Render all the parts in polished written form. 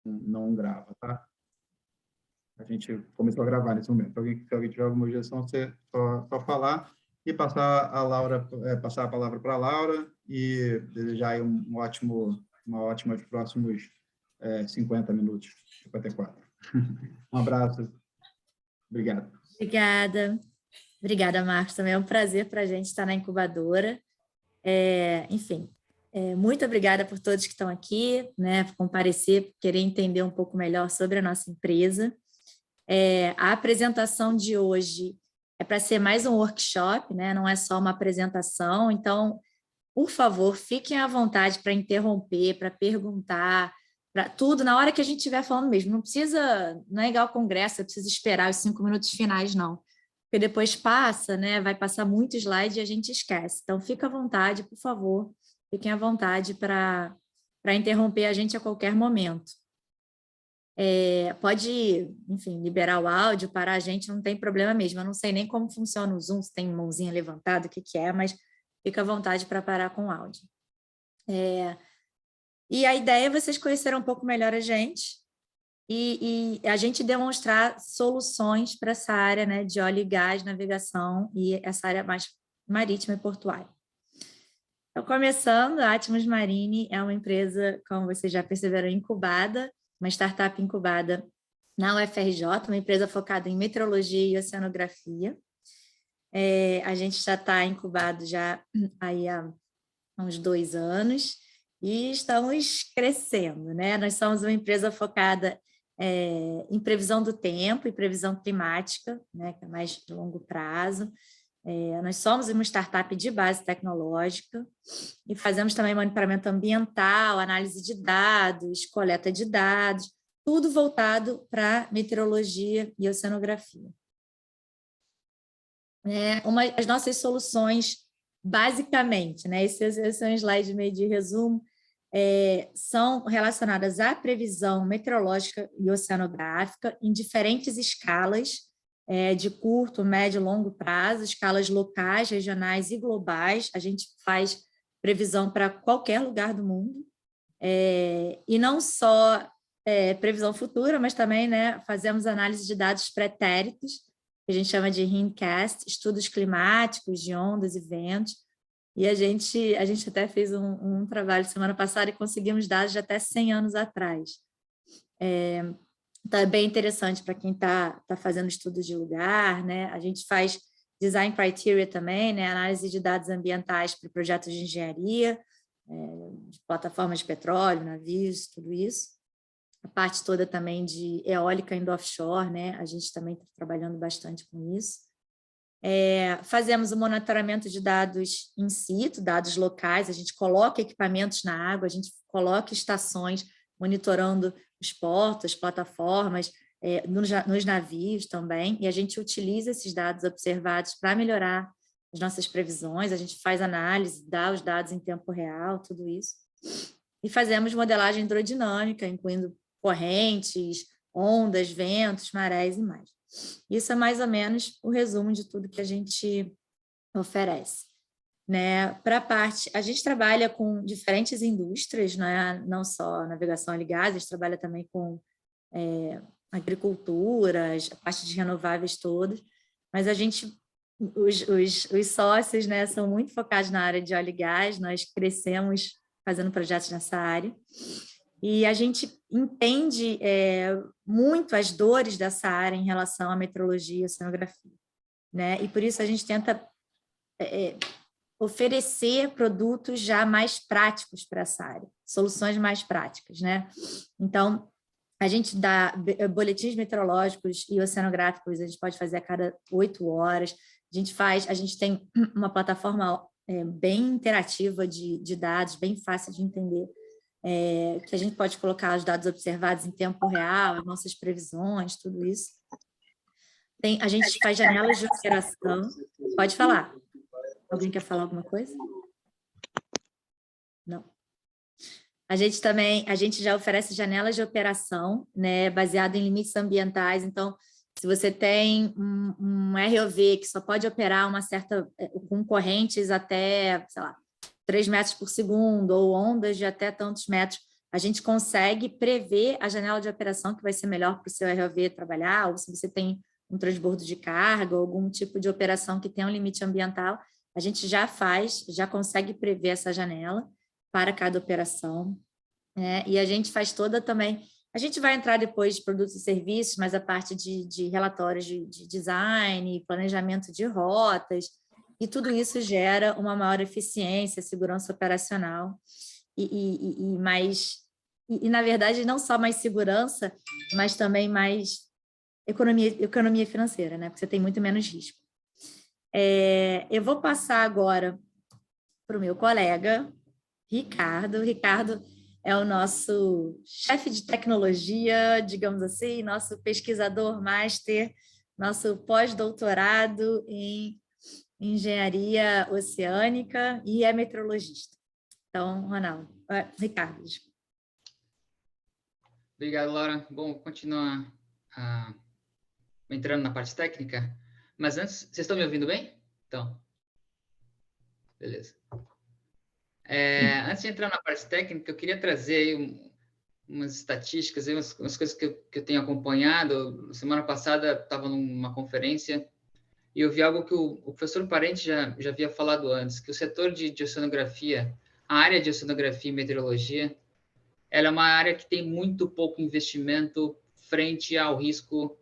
não grava, tá? A gente começou a gravar nesse momento. Se alguém tiver alguma objeção, você só falar e passar a palavra para a Laura e desejar aí uma ótima de próximos 50 minutos, 54. Um abraço. Obrigado. Obrigada, Marcos. Também é um prazer para a gente estar na incubadora. Enfim, muito obrigada por todos que estão aqui, né, por comparecer, por querer entender um pouco melhor sobre a nossa empresa. A apresentação de hoje é para ser mais um workshop, né, não é só uma apresentação, então, por favor, fiquem à vontade para interromper, para perguntar, para tudo, na hora que a gente estiver falando mesmo. Não é igual ao congresso, você precisa esperar os 5 minutos finais, não. Porque depois passa, né? Vai passar muito slide e a gente esquece. Então, fica à vontade, por favor, fiquem à vontade para interromper a gente a qualquer momento. Pode, enfim, liberar o áudio, parar a gente, não tem problema mesmo. Eu não sei nem como funciona o Zoom, se tem mãozinha levantada, o que é, mas fica à vontade para parar com o áudio. E a ideia é vocês conhecerem um pouco melhor a gente e a gente demonstrar soluções para essa área, né, de óleo e gás, navegação e essa área mais marítima e portuária. Então, começando, a Atmos Marine é uma empresa, como vocês já perceberam, incubada, uma startup incubada na UFRJ, uma empresa focada em meteorologia e oceanografia. A gente já está incubado já aí há uns 2 anos, e estamos crescendo, né? Nós somos uma empresa focada em previsão do tempo e previsão climática, né? Que é mais de longo prazo. Nós somos uma startup de base tecnológica e fazemos também monitoramento ambiental, análise de dados, coleta de dados, tudo voltado para meteorologia e oceanografia. As nossas soluções, basicamente, né? Esse é um slide meio de resumo, são relacionadas à previsão meteorológica e oceanográfica em diferentes escalas, de curto, médio e longo prazo, escalas locais, regionais e globais. A gente faz previsão para qualquer lugar do mundo, e não só previsão futura, mas também, né, fazemos análise de dados pretéritos, que a gente chama de Hindcast, estudos climáticos, de ondas e ventos. E a gente até fez um trabalho semana passada e conseguimos dados de até 100 anos atrás. Então, é bem interessante para quem está fazendo estudos de lugar, né? A gente faz design criteria também, né? Análise de dados ambientais para projetos de engenharia, de plataformas de petróleo, navios, tudo isso. A parte toda também de eólica indo offshore, né? A gente também está trabalhando bastante com isso. Fazemos o monitoramento de dados in situ, dados locais, a gente coloca equipamentos na água, a gente coloca estações monitorando os portos, plataformas, nos navios também, e a gente utiliza esses dados observados para melhorar as nossas previsões, a gente faz análise, dá os dados em tempo real, tudo isso. E fazemos modelagem hidrodinâmica, incluindo correntes, ondas, ventos, marés e mais. Isso é mais ou menos o resumo de tudo que a gente oferece. Né? Para a parte, a gente trabalha com diferentes indústrias, né? Não só navegação e gás, a gente trabalha também com agricultura, a parte de renováveis todas, mas os sócios, né, são muito focados na área de óleo e gás, nós crescemos fazendo projetos nessa área, e a gente entende muito as dores dessa área em relação à meteorologia e oceanografia, né? E por isso a gente tenta oferecer produtos já mais práticos para essa área, soluções mais práticas, né? Então, a gente dá boletins meteorológicos e oceanográficos, a gente pode fazer a cada 8 horas, a gente tem uma plataforma bem interativa de dados, bem fácil de entender, que a gente pode colocar os dados observados em tempo real, as nossas previsões, tudo isso. A gente faz janelas de operação. Pode falar. Alguém quer falar alguma coisa? Não. A gente já oferece janelas de operação, né, baseado em limites ambientais. Então, se você tem um ROV que só pode operar com correntes até, sei lá, 3 metros por segundo, ou ondas de até tantos metros, a gente consegue prever a janela de operação que vai ser melhor para o seu ROV trabalhar, ou se você tem um transbordo de carga, ou algum tipo de operação que tenha um limite ambiental, a gente já consegue prever essa janela para cada operação, né? E a gente faz toda também... A gente vai entrar depois de produtos e serviços, mas a parte de relatórios de design, planejamento de rotas, e tudo isso gera uma maior eficiência, segurança operacional, na verdade, não só mais segurança, mas também mais economia financeira, né? Porque você tem muito menos risco. Eu vou passar agora para o meu colega, Ricardo. Ricardo é o nosso chefe de tecnologia, digamos assim, nosso pesquisador master, nosso pós-doutorado em engenharia oceânica e é meteorologista. Então, Ricardo. Obrigado, Laura. Bom, vou continuar entrando na parte técnica, mas antes, vocês estão me ouvindo bem? Então, beleza. Antes de entrar na parte técnica, eu queria trazer aí umas estatísticas, aí umas coisas que eu tenho acompanhado. Semana passada estava numa conferência e eu vi algo que o professor Parente já havia falado antes, que o setor de oceanografia, a área de oceanografia e meteorologia, ela é uma área que tem muito pouco investimento frente ao risco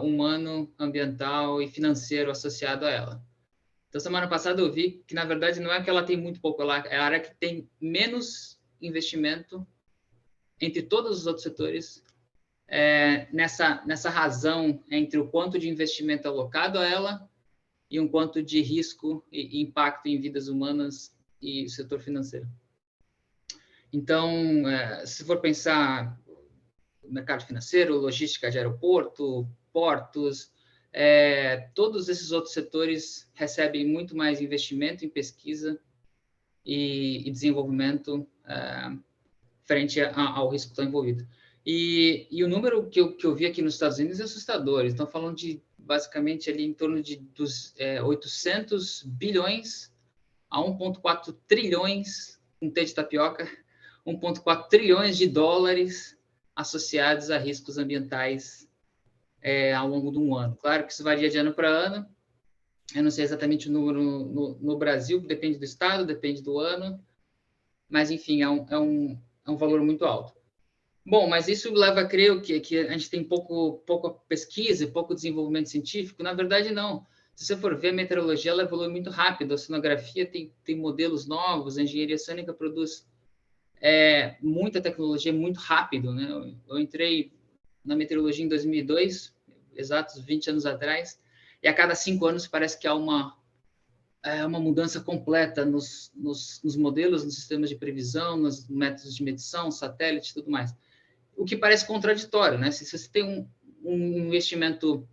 humano, ambiental e financeiro associado a ela. Então, semana passada eu vi que, na verdade, não é que ela tem muito pouco, ela é a área que tem menos investimento entre todos os outros setores, nessa razão entre o quanto de investimento alocado a ela e um quanto de risco e impacto em vidas humanas e o setor financeiro. Então, se for pensar no mercado financeiro, logística de aeroporto, portos, todos esses outros setores recebem muito mais investimento em pesquisa e desenvolvimento frente ao risco que está envolvido. E o número que eu vi aqui nos Estados Unidos é assustador. Estão falando de, basicamente, ali em torno de 800 bilhões a 1,4 trilhões, um T de tapioca, 1,4 trilhões de dólares associados a riscos ambientais ao longo de um ano. Claro que isso varia de ano para ano. Eu não sei exatamente o número no Brasil, depende do estado, depende do ano, mas, enfim, é um valor muito alto. Bom, mas isso leva a crer que a gente tem pouca pesquisa e pouco desenvolvimento científico. Na verdade, não. Se você for ver, a meteorologia ela evolui muito rápido, a oceanografia tem modelos novos, a engenharia oceânica produz muita tecnologia muito rápido, né? Eu entrei na meteorologia em 2002, exatos 20 anos atrás, e a cada 5 anos parece que há uma mudança completa nos modelos, nos sistemas de previsão, nos métodos de medição, satélite e tudo mais. O que parece contraditório, né? Se você tem um investimento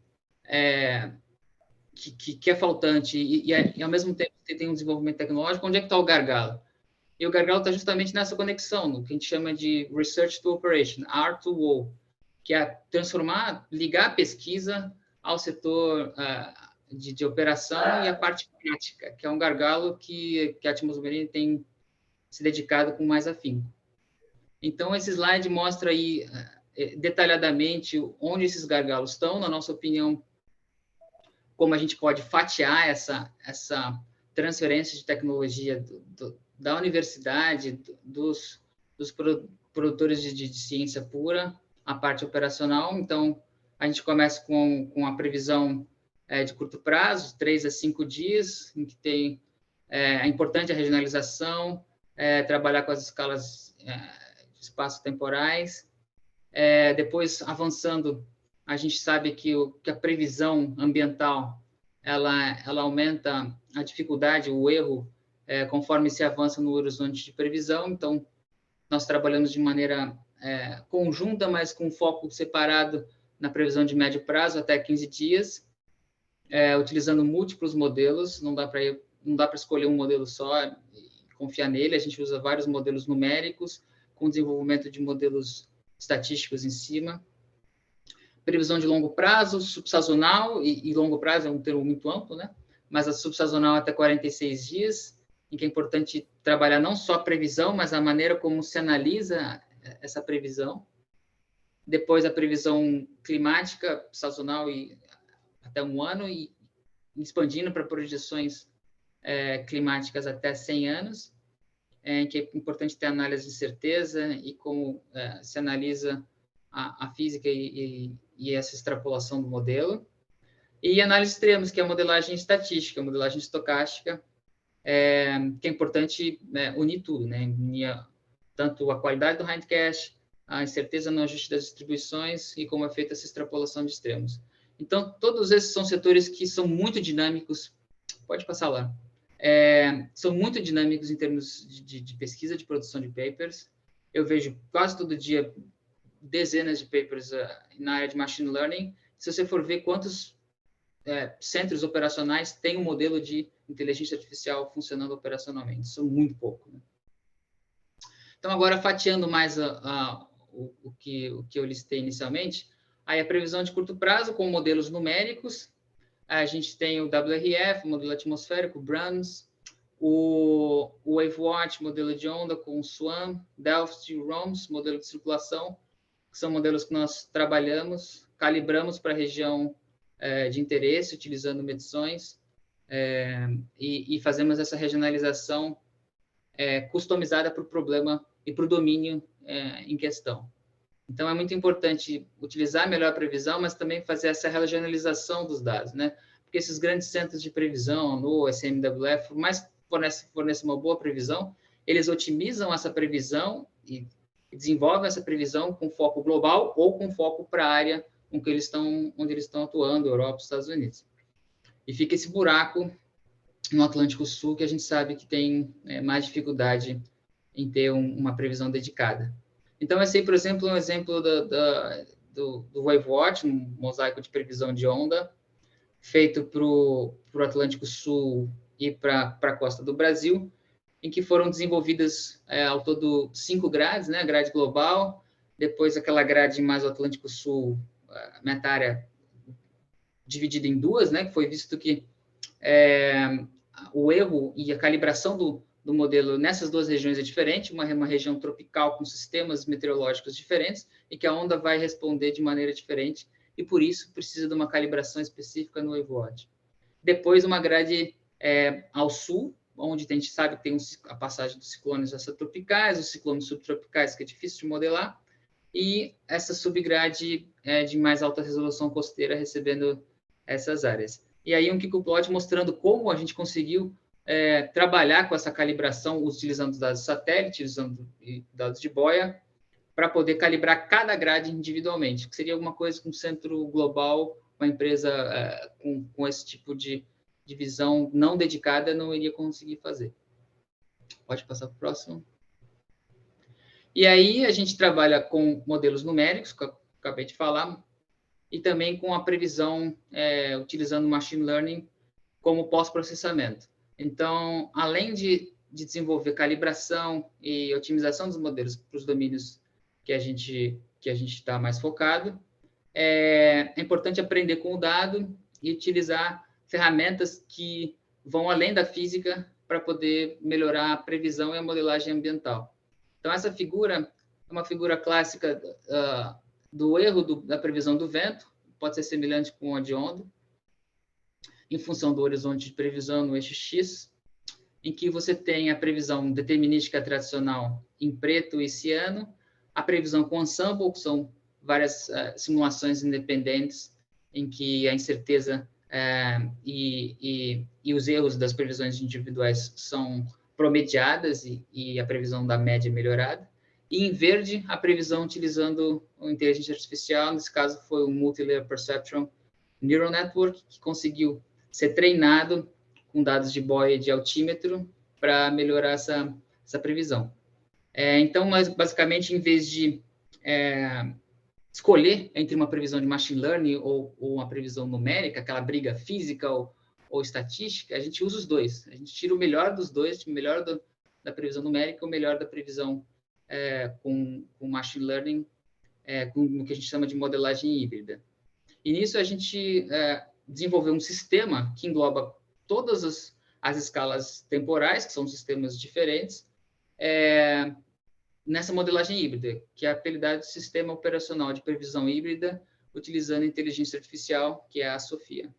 que é faltante e, ao mesmo tempo, você tem um desenvolvimento tecnológico, onde é que está o gargalo? E o gargalo está justamente nessa conexão, no que a gente chama de Research to Operation, R2O, que é ligar a pesquisa ao setor de operação e a parte prática, que é um gargalo que a Atmosmarine tem se dedicado com mais afinco. Então, esse slide mostra aí detalhadamente onde esses gargalos estão, na nossa opinião, como a gente pode fatiar essa transferência de tecnologia da universidade, dos produtores de ciência pura, a parte operacional. Então, a gente começa com a previsão de curto prazo, 3 a 5 dias, em que tem importante a regionalização, trabalhar com as escalas espaço-temporais. Depois, avançando, a gente sabe que a previsão ambiental ela aumenta a dificuldade, o erro, conforme se avança no horizonte de previsão. Então, nós trabalhamos de maneira conjunta, mas com foco separado na previsão de médio prazo, até 15 dias, utilizando múltiplos modelos. Não dá para escolher um modelo só e confiar nele. A gente usa vários modelos numéricos, com desenvolvimento de modelos estatísticos em cima. Previsão de longo prazo, subsazonal, e longo prazo é um termo muito amplo, né? Mas a subsazonal até 46 dias, em que é importante trabalhar não só a previsão, mas a maneira como se analisa essa previsão. Depois, a previsão climática, sazonal e até 1 ano, e expandindo para projeções climáticas até 100 anos, que é importante ter análise de certeza e como se analisa a física e essa extrapolação do modelo. E análise de extremos, que é a modelagem estatística, a modelagem estocástica, que é importante unir tudo, né? Unir tanto a qualidade do hindcache, a incerteza no ajuste das distribuições e como é feita essa extrapolação de extremos. Então, todos esses são setores que são muito dinâmicos. Pode passar lá. São muito dinâmicos em termos de pesquisa, de produção de papers. Eu vejo quase todo dia dezenas de papers na área de machine learning. Se você for ver quantos centros operacionais têm um modelo de inteligência artificial funcionando operacionalmente, são muito pouco, né? Então, agora, fatiando mais o que eu listei inicialmente, aí a previsão de curto prazo com modelos numéricos, a gente tem o WRF, modelo atmosférico, BRANS, o WaveWatch, modelo de onda com o SWAM, Delft e ROMS, modelo de circulação, que são modelos que nós trabalhamos, calibramos para a região de interesse, utilizando medições, e fazemos essa regionalização customizada para o problema e para o domínio em questão. Então, é muito importante utilizar melhor a previsão, mas também fazer essa regionalização dos dados, né? Porque esses grandes centros de previsão, no SMWF, por mais que forneça uma boa previsão, eles otimizam essa previsão e desenvolvem essa previsão com foco global ou com foco para a área onde eles estão atuando, Europa, Estados Unidos. E fica esse buraco no Atlântico Sul, que a gente sabe que tem mais dificuldade em ter uma previsão dedicada. Então, esse aí, por exemplo, é um exemplo do WaveWatch, um mosaico de previsão de onda, feito para o Atlântico Sul e para a costa do Brasil, em que foram desenvolvidas ao todo 5 grades, né? A grade global, depois aquela grade mais o Atlântico Sul, metária, dividida em 2, né? Que foi visto que o erro e a calibração do modelo nessas 2 regiões é diferente, uma região tropical com sistemas meteorológicos diferentes e que a onda vai responder de maneira diferente e, por isso, precisa de uma calibração específica no WaveWatch. Depois, uma grade ao sul, onde a gente sabe que tem a passagem dos ciclones extratropicais, os ciclones subtropicais, que é difícil de modelar, e essa subgrade de mais alta resolução costeira recebendo essas áreas. E aí um Kikuplot mostrando como a gente conseguiu trabalhar com essa calibração utilizando os dados de satélite, usando dados de boia, para poder calibrar cada grade individualmente, que seria alguma coisa com centro global, uma empresa com esse tipo de visão não dedicada não iria conseguir fazer. Pode passar para o próximo. E aí a gente trabalha com modelos numéricos, que eu acabei de falar, e também com a previsão utilizando machine learning como pós-processamento. Então, além de desenvolver calibração e otimização dos modelos para os domínios que a gente está mais focado, é importante aprender com o dado e utilizar ferramentas que vão além da física para poder melhorar a previsão e a modelagem ambiental. Então, essa figura é uma figura clássica do erro da previsão do vento, pode ser semelhante com a de onda, em função do horizonte de previsão no eixo X, em que você tem a previsão determinística tradicional em preto e ciano, a previsão com ensemble, que são várias simulações independentes, em que a incerteza e os erros das previsões individuais são promediadas e a previsão da média é melhorada. E em verde, a previsão utilizando a inteligência artificial, nesse caso foi o Multilayer Perceptron Neural Network, que conseguiu ser treinado com dados de boia e de altímetro para melhorar essa previsão. Então, basicamente, em vez de escolher entre uma previsão de machine learning ou uma previsão numérica, aquela briga física ou estatística, a gente usa os dois. A gente tira o melhor dos dois, o melhor da previsão numérica, o melhor da previsão com machine learning, com o que a gente chama de modelagem híbrida. E nisso a gente desenvolveu um sistema que engloba todas as escalas temporais, que são sistemas diferentes, nessa modelagem híbrida, que é apelidado de Sistema Operacional de Previsão Híbrida, utilizando inteligência artificial, que é a SOFIA.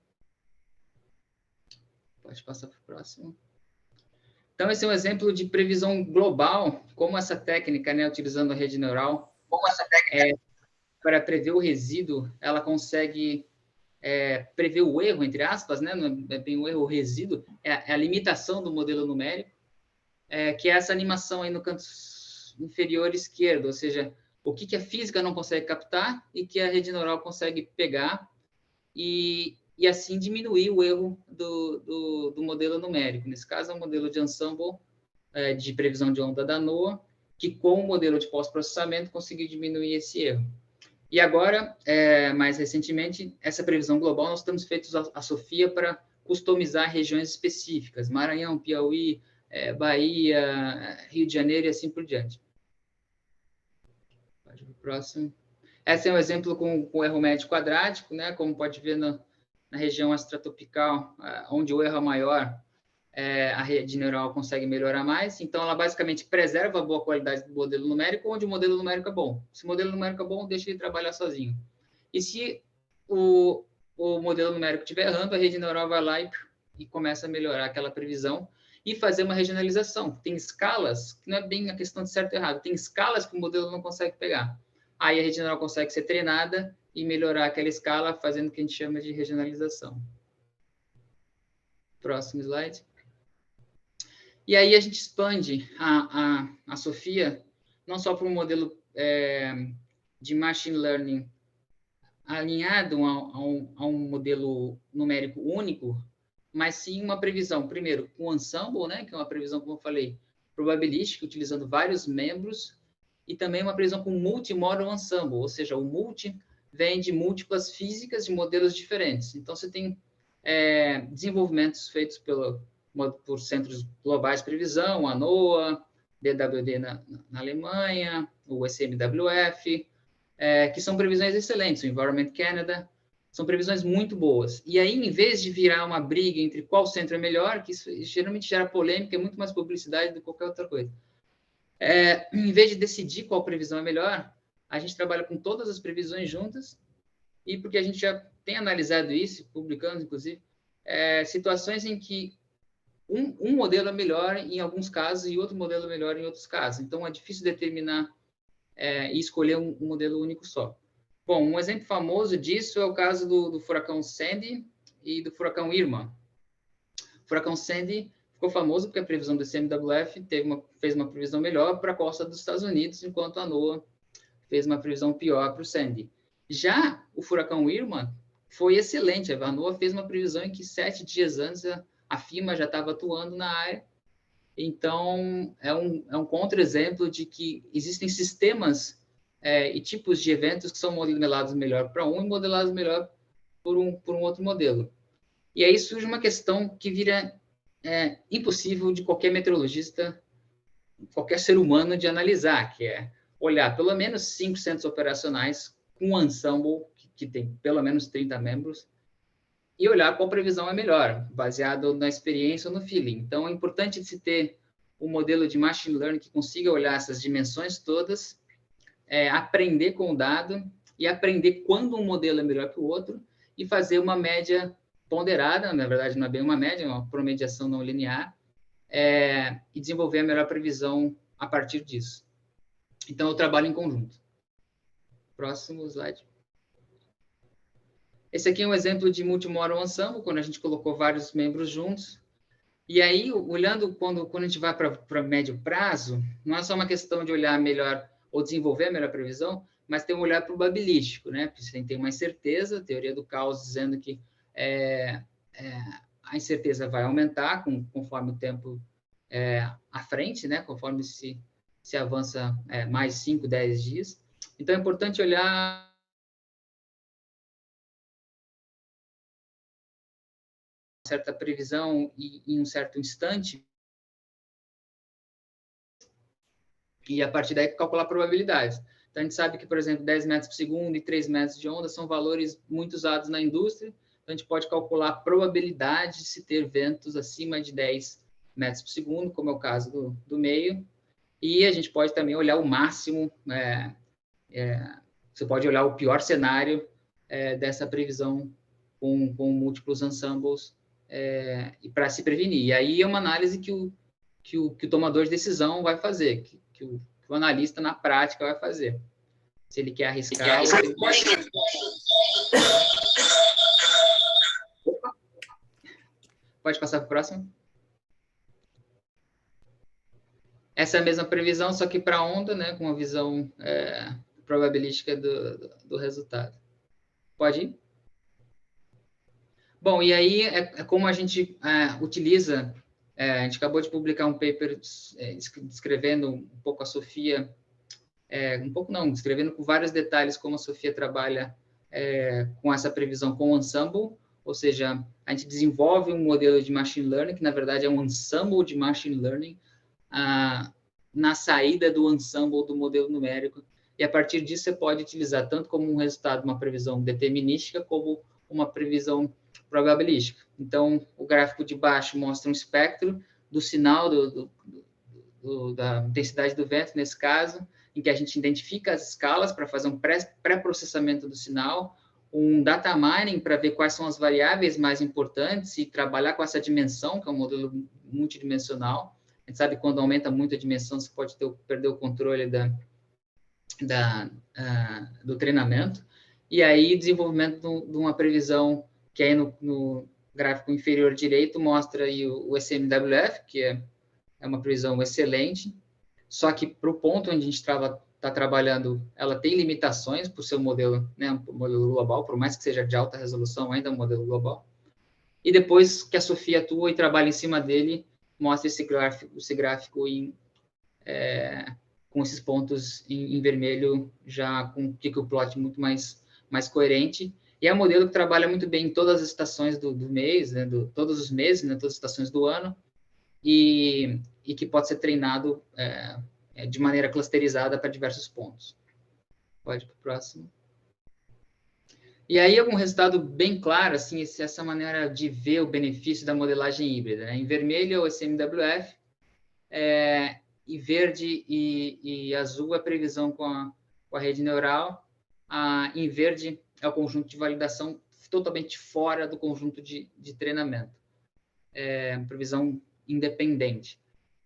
Pode passar para o próximo. Então, esse é um exemplo de previsão global, como essa técnica, né, utilizando a rede neural, para prever o resíduo, ela consegue prever o erro, entre aspas, né, não é bem o erro, o resíduo, é a limitação do modelo numérico, que é essa animação aí no canto inferior esquerdo, ou seja, o que a física não consegue captar e que a rede neural consegue pegar e assim diminuir o erro do modelo numérico. Nesse caso, é um modelo de ensemble de previsão de onda da NOAA, que com o modelo de pós-processamento conseguiu diminuir esse erro. E agora, mais recentemente, essa previsão global, nós estamos feitos a SOFIA para customizar regiões específicas, Maranhão, Piauí, Bahia, Rio de Janeiro e assim por diante. Pode ir para o próximo. Esse é um exemplo com o erro médio quadrático, né? Como pode ver na região extratropical, onde o erro é maior, a rede neural consegue melhorar mais. Então, ela basicamente preserva a boa qualidade do modelo numérico, onde o modelo numérico é bom. Se o modelo numérico é bom, deixa ele trabalhar sozinho. E se o modelo numérico estiver errando, a rede neural vai lá e começa a melhorar aquela previsão e fazer uma regionalização. Tem escalas, que não é bem a questão de certo e errado, tem escalas que o modelo não consegue pegar. Aí a rede neural consegue ser treinada e melhorar aquela escala, fazendo o que a gente chama de regionalização. Próximo slide. E aí a gente expande a SOFIA, não só para um modelo de machine learning alinhado a um modelo numérico único, mas sim uma previsão, primeiro, com ensemble, né, que é uma previsão, como eu falei, probabilística, utilizando vários membros, e também uma previsão com multimodal ensemble, ou seja, o multi vem de múltiplas físicas de modelos diferentes. Então, você tem desenvolvimentos feitos por centros globais de previsão, a NOAA, DWD na Alemanha, o SMWF, que são previsões excelentes, o Environment Canada, são previsões muito boas. E aí, em vez de virar uma briga entre qual centro é melhor, que isso geralmente gera polêmica, é muito mais publicidade do que qualquer outra coisa. Em vez de decidir qual previsão é melhor, a gente trabalha com todas as previsões juntas, e porque a gente já tem analisado isso, publicando, inclusive, situações em que um modelo é melhor em alguns casos e outro modelo é melhor em outros casos. Então, é difícil determinar e escolher um modelo único só. Bom, um exemplo famoso disso é o caso do furacão Sandy e do furacão Irma. O furacão Sandy ficou famoso porque a previsão do CMWF fez uma previsão melhor para a costa dos Estados Unidos, enquanto a NOAA fez uma previsão pior para o Sandy. Já o furacão Irma foi excelente. A NOAA fez uma previsão em que 7 dias antes a FEMA já estava atuando na área. Então, é um contra-exemplo de que existem sistemas e tipos de eventos que são modelados melhor para um e modelados melhor por um outro modelo. E aí surge uma questão que vira impossível de qualquer meteorologista, qualquer ser humano de analisar, que é olhar pelo menos 5 centros operacionais com um ensemble que tem pelo menos 30 membros e olhar qual previsão é melhor, baseado na experiência ou no feeling. Então, é importante se ter um modelo de machine learning que consiga olhar essas dimensões todas, aprender com o dado e aprender quando um modelo é melhor que o outro e fazer uma média ponderada, na verdade não é bem uma média, é uma promediação não linear, e desenvolver a melhor previsão a partir disso. Então, eu trabalho em conjunto. Próximo slide. Esse aqui é um exemplo de multimodal ensemble, quando a gente colocou vários membros juntos. E aí, olhando quando a gente vai para médio prazo, não é só uma questão de olhar melhor ou desenvolver a melhor previsão, mas tem um olhar probabilístico, né? Porque você tem uma incerteza, teoria do caos dizendo que a incerteza vai aumentar conforme o tempo à frente, né? Conforme se avança mais 5, 10 dias. Então, é importante olhar certa previsão em um certo instante e, a partir daí, calcular probabilidades. Então, a gente sabe que, por exemplo, 10 metros por segundo e 3 metros de onda são valores muito usados na indústria. Então, a gente pode calcular a probabilidade de se ter ventos acima de 10 metros por segundo, como é o caso do meio, E a gente pode também olhar o máximo, você pode olhar o pior cenário dessa previsão com múltiplos ensembles e para se prevenir. E aí é uma análise que o tomador de decisão vai fazer, que o analista na prática vai fazer. Se ele quer arriscar. Pode passar para o próximo. Essa é a mesma previsão, só que para a onda, né, com a visão probabilística do resultado. Pode ir? Bom, e aí é como a gente utiliza, a gente acabou de publicar um paper descrevendo um pouco a Sofia, descrevendo com vários detalhes como a Sofia trabalha com essa previsão com o ensemble, ou seja, a gente desenvolve um modelo de machine learning, que na verdade é um ensemble de machine learning, na saída do ensemble do modelo numérico, e a partir disso você pode utilizar tanto como um resultado uma previsão determinística, como uma previsão probabilística. Então, o gráfico de baixo mostra um espectro do sinal da intensidade do vento, nesse caso, em que a gente identifica as escalas para fazer um pré-processamento do sinal, um data mining para ver quais são as variáveis mais importantes e trabalhar com essa dimensão, que é um modelo multidimensional. A gente sabe que quando aumenta muito a dimensão, você pode perder o controle do treinamento. E aí, desenvolvimento de uma previsão que aí no gráfico inferior direito mostra aí o SMWF, que é uma previsão excelente, só que para o ponto onde a gente está trabalhando, ela tem limitações por ser um modelo, né, um modelo global, por mais que seja de alta resolução, ainda é um modelo global. E depois que a Sofia atua e trabalha em cima dele, mostra esse gráfico com esses pontos em vermelho, já com um pico plot muito mais coerente. E é um modelo que trabalha muito bem em todas as estações do mês, né, todos os meses, né, todas as estações do ano, e que pode ser treinado de maneira clusterizada para diversos pontos. Pode ir para o próximo. E aí, algum resultado bem claro, assim, essa maneira de ver o benefício da modelagem híbrida, né? Em vermelho é o SMWF, e verde e azul é a previsão com a rede neural, em verde é o conjunto de validação totalmente fora do conjunto de treinamento. Previsão independente,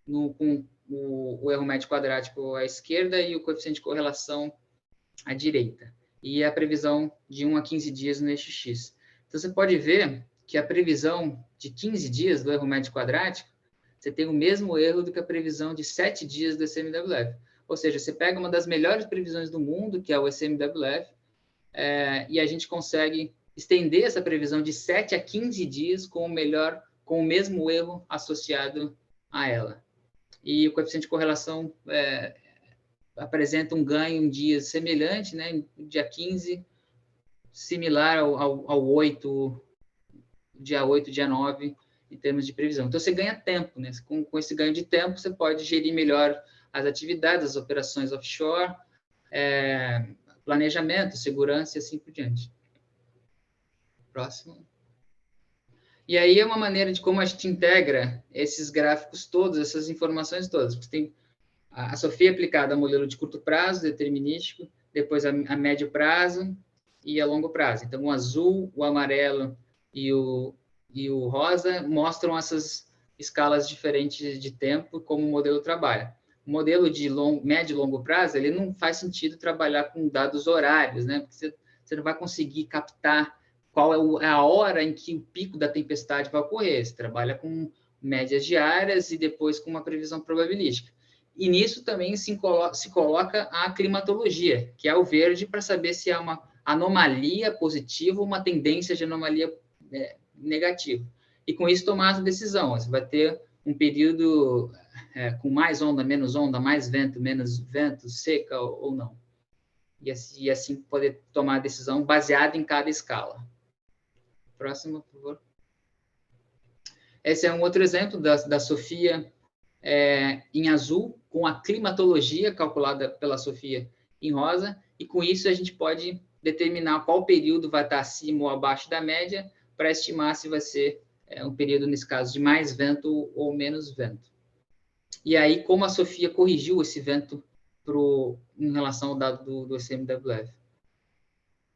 com o erro médio quadrático à esquerda e o coeficiente de correlação à direita. E a previsão de 1 a 15 dias no eixo X. Então, você pode ver que a previsão de 15 dias do erro médio quadrático, você tem o mesmo erro do que a previsão de 7 dias do SMWF. Ou seja, você pega uma das melhores previsões do mundo, que é o SMWF, e a gente consegue estender essa previsão de 7 a 15 dias com o mesmo erro associado a ela. E o coeficiente de correlação apresenta um ganho em dias semelhante, né? Dia 15, similar ao 8, dia 8, dia 9, em termos de previsão. Então, você ganha tempo, né? Com esse ganho de tempo, você pode gerir melhor as atividades, as operações offshore, planejamento, segurança e assim por diante. Próximo. E aí é uma maneira de como a gente integra esses gráficos todos, essas informações todas. Você tem a Sofia aplicada a modelo de curto prazo, determinístico, depois a médio prazo e a longo prazo. Então, o azul, o amarelo e o rosa mostram essas escalas diferentes de tempo, como o modelo trabalha. O modelo de médio e longo prazo, ele não faz sentido trabalhar com dados horários, né? Porque você não vai conseguir captar qual é a hora em que o pico da tempestade vai ocorrer. Você trabalha com médias diárias e depois com uma previsão probabilística. E nisso também se coloca a climatologia, que é o verde, para saber se há uma anomalia positiva ou uma tendência de anomalia negativa. E com isso tomar a decisão. Você vai ter um período com mais onda, menos onda, mais vento, menos vento, seca ou não. E assim poder tomar a decisão baseada em cada escala. Próximo, por favor. Esse é um outro exemplo da Sofia em azul, com a climatologia calculada pela Sofia em rosa, e com isso a gente pode determinar qual período vai estar acima ou abaixo da média, para estimar se vai ser um período, nesse caso, de mais vento ou menos vento. e aí como a Sofia corrigiu esse vento em relação ao dado do SMWF.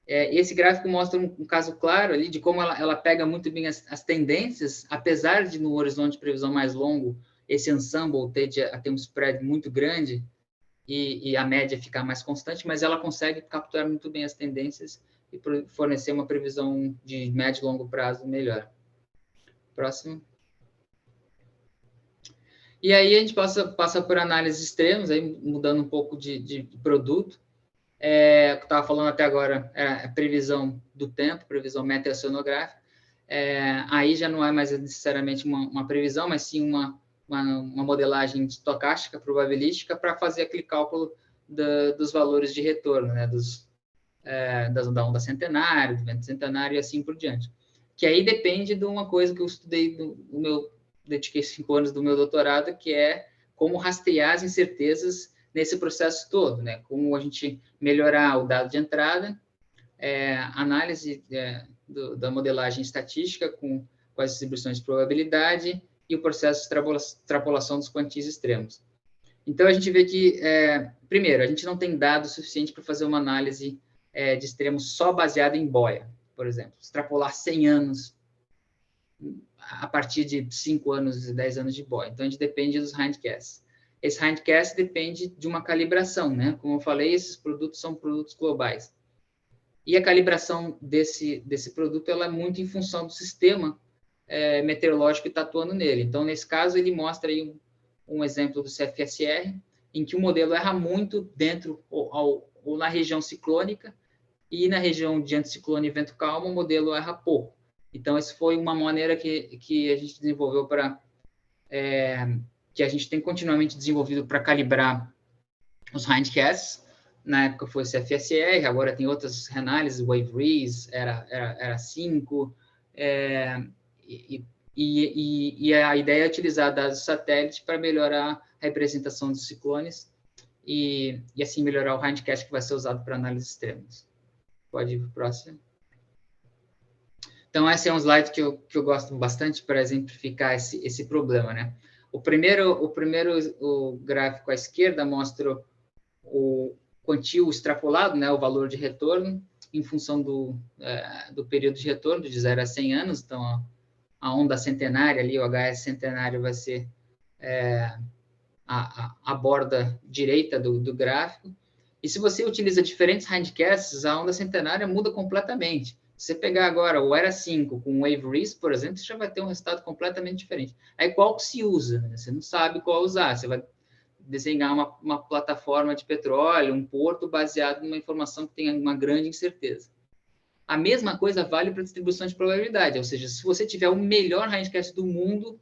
Esse gráfico mostra um caso claro ali de como ela pega muito bem as tendências, apesar de no horizonte de previsão mais longo, esse ensemble ter um spread muito grande e a média ficar mais constante, mas ela consegue capturar muito bem as tendências e fornecer uma previsão de médio e longo prazo melhor. Próximo. E aí a gente passa por análises extremas, aí mudando um pouco de produto. O que eu estava falando até agora é a previsão do tempo, previsão meteoceanográfica. Aí já não é mais necessariamente uma previsão, mas sim uma modelagem estocástica, probabilística, para fazer aquele cálculo dos valores de retorno, né? Da onda centenária, do vento centenário e assim por diante. Que aí depende de uma coisa que eu estudei dediquei 5 anos do meu doutorado, que é como rastrear as incertezas nesse processo todo, né? Como a gente melhorar o dado de entrada, análise da modelagem estatística com as distribuições de probabilidade e o processo de extrapolação dos quantis extremos. Então, a gente vê que, primeiro, a gente não tem dados suficientes para fazer uma análise de extremos só baseada em boia, por exemplo. Extrapolar 100 anos a partir de 5 anos e 10 anos de boia. Então, a gente depende dos hindcasts. Esse hindcast depende de uma calibração, né? Como eu falei, esses produtos são produtos globais. E a calibração desse produto ela é muito em função do sistema meteorológico que está atuando nele. Então, nesse caso, ele mostra aí um exemplo do CFSR, em que o modelo erra muito dentro ou na região ciclônica, e na região de anticiclone e vento calmo, o modelo erra pouco. Então, essa foi uma maneira que a gente desenvolveu que a gente tem continuamente desenvolvido para calibrar os hindcasts. Na época foi o CFSR, agora tem outras análises, Wave Rees, era 5, e a ideia é utilizar dados de satélite para melhorar a representação dos ciclones e assim melhorar o hindcast que vai ser usado para análises extremas. Pode ir para o próximo. Então, esse é um slide que eu gosto bastante para exemplificar esse problema, né? O gráfico à esquerda mostra o quantio extrapolado, né, o valor de retorno, em função do período de retorno, de 0 a 100 anos. Então, a onda centenária ali, o HS centenário, vai ser a borda direita do gráfico. E se você utiliza diferentes hindcasts, a onda centenária muda completamente. Se você pegar agora o ERA 5 com o Wave Rees, por exemplo, você já vai ter um resultado completamente diferente. Aí, qual que se usa? Né? Você não sabe qual usar. Você vai desenhar uma plataforma de petróleo, um porto baseado numa informação que tem uma grande incerteza. A mesma coisa vale para distribuição de probabilidade, ou seja, se você tiver o melhor hindcast do mundo,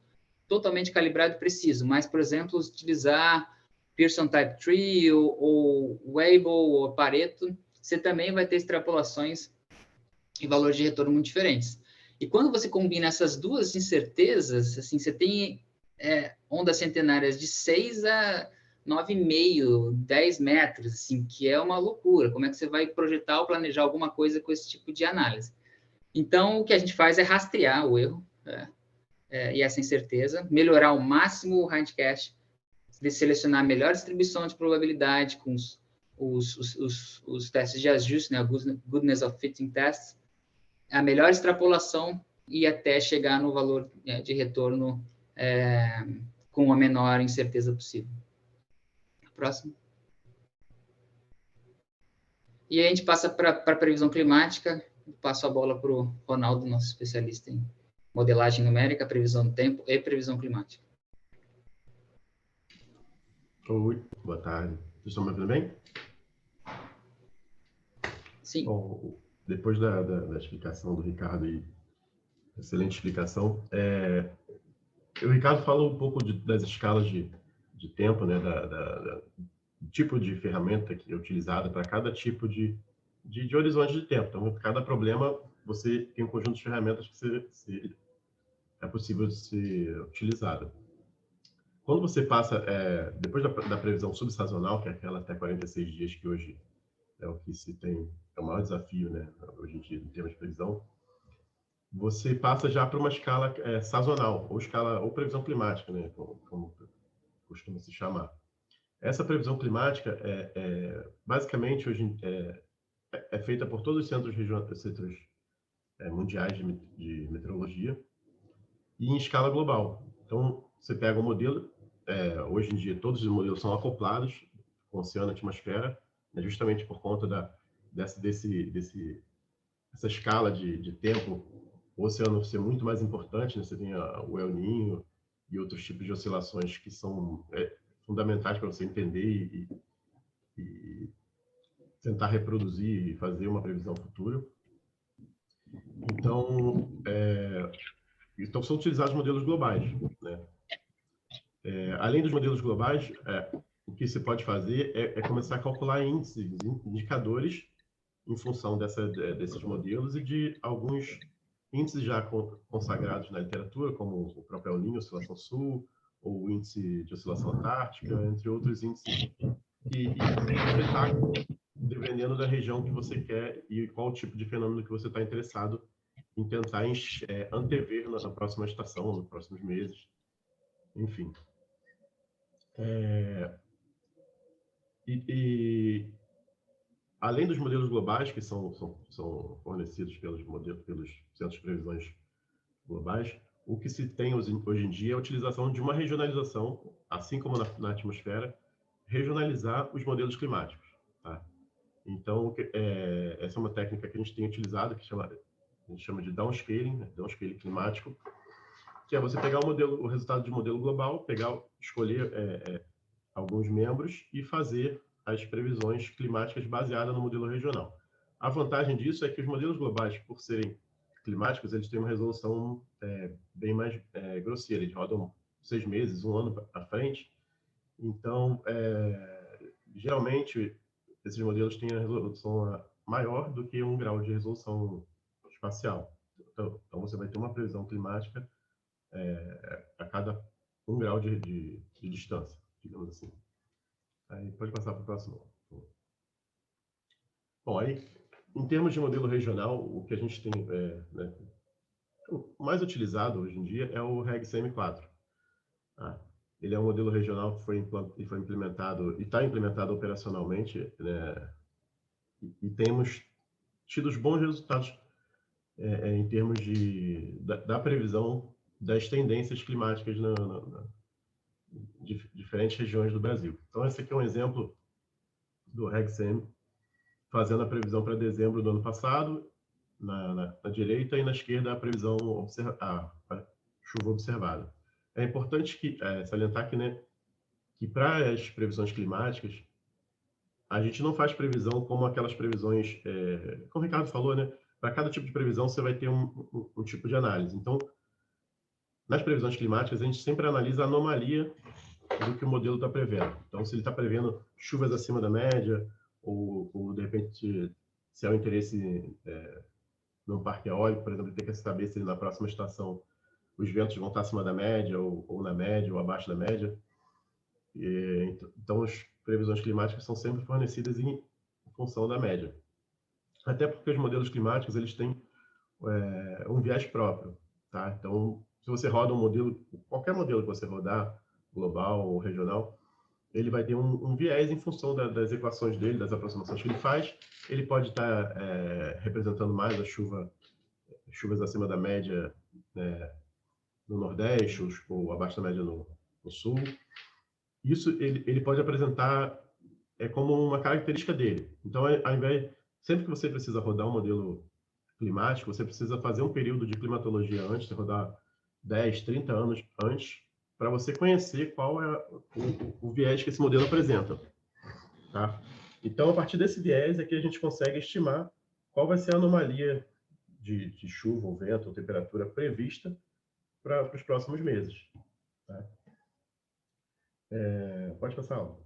totalmente calibrado e preciso, mas, por exemplo, utilizar Pearson Type Tree ou Weibull ou Pareto, você também vai ter extrapolações e valores de retorno muito diferentes. E quando você combina essas duas incertezas, assim, você tem ondas centenárias de 6 a 9,5, 10 metros, assim, que é uma loucura. Como é que você vai projetar ou planejar alguma coisa com esse tipo de análise? Então, o que a gente faz é rastrear o erro e essa incerteza, melhorar ao máximo o hindcast, selecionar a melhor distribuição de probabilidade com os testes de ajuste, né, Goodness of Fitting Tests, a melhor extrapolação e até chegar no valor de retorno com a menor incerteza possível. Próximo. E aí a gente passa para a previsão climática, passo a bola para o Ronaldo, nosso especialista em modelagem numérica, previsão do tempo e previsão climática. Oi, boa tarde. Vocês estão me ouvindo bem? Sim. Bom, depois da explicação do Ricardo, e excelente explicação, o Ricardo falou um pouco das escalas de tempo, né, do tipo de ferramenta que é utilizada para cada tipo de horizonte de tempo. Então, cada problema, você tem um conjunto de ferramentas que é possível de ser utilizada. Quando você passa, depois da previsão subsazonal, que é aquela até 46 dias, que hoje é o que se tem, é o maior desafio, né, hoje em dia, em termos de previsão, você passa já para uma escala sazonal, ou previsão climática, né, como costuma se chamar. Essa previsão climática, basicamente, hoje é feita por todos os centros mundiais de meteorologia e em escala global. Então, você pega um modelo, hoje em dia todos os modelos são acoplados com o oceano e a atmosfera, né, justamente por conta dessa escala de tempo, o oceano ser muito mais importante, né? Você tem o El Niño e outros tipos de oscilações que são fundamentais para você entender e tentar reproduzir e fazer uma previsão futura. Então são utilizados modelos globais, né? Além dos modelos globais, o que você pode fazer é começar a calcular índices, indicadores em função desses modelos e de alguns índices já consagrados na literatura, como o próprio El Niño, oscilação sul, ou o índice de oscilação antártica, entre outros índices que está dependendo da região que você quer e qual tipo de fenômeno que você está interessado em tentar antever na próxima estação, nos próximos meses, enfim. Além dos modelos globais, que são fornecidos pelos centros de previsões globais, o que se tem hoje em dia é a utilização de uma regionalização, assim como na atmosfera, regionalizar os modelos climáticos. Tá? Então, essa é uma técnica que a gente tem utilizado, que a gente chama de downscaling, né? Downscaling climático, que é você pegar o resultado de modelo global, escolher alguns membros e fazer as previsões climáticas baseadas no modelo regional. A vantagem disso é que os modelos globais, por serem climáticos, eles têm uma resolução bem mais grosseira, eles rodam 6 meses, 1 ano à frente. Então, geralmente, esses modelos têm a resolução maior do que 1 grau de resolução espacial. Então você vai ter uma previsão climática a cada 1 grau de distância, digamos assim. Aí pode passar para o próximo. Bom, aí, em termos de modelo regional, o que a gente tem, né, o mais utilizado hoje em dia é o RegCM4. Tá? Ele é um modelo regional que foi implementado e está implementado operacionalmente, né, e temos tido bons resultados em termos da previsão das tendências climáticas de diferentes regiões do Brasil. Então, esse aqui é um exemplo do RegCM, fazendo a previsão para dezembro do ano passado, na direita, e na esquerda a previsão, a chuva observada. É importante salientar que para as previsões climáticas, a gente não faz previsão como aquelas previsões, como o Ricardo falou, né? Para cada tipo de previsão você vai ter um tipo de análise. Então, nas previsões climáticas, a gente sempre analisa a anomalia do que o modelo está prevendo. Então, se ele está prevendo chuvas acima da média, ou de repente, se há um interesse num parque eólico, por exemplo, ele tem que saber se na próxima estação os ventos vão estar acima da média, ou na média, ou abaixo da média. Então, as previsões climáticas são sempre fornecidas em função da média. Até porque os modelos climáticos eles têm um viés próprio. Tá? Então, se você roda um modelo, qualquer modelo que você rodar, global ou regional, ele vai ter um viés em função das equações dele, das aproximações que ele faz. Ele pode estar representando mais chuvas acima da média no Nordeste, ou abaixo da média no Sul. Isso ele pode apresentar como uma característica dele. Então, sempre que você precisa rodar um modelo climático, você precisa fazer um período de climatologia antes, de rodar 10, 30 anos antes, para você conhecer qual é o viés que esse modelo apresenta. Tá? Então, a partir desse viés é que a gente consegue estimar qual vai ser a anomalia de chuva, ou vento, ou temperatura prevista para os próximos meses. Tá? Pode passar, Alan.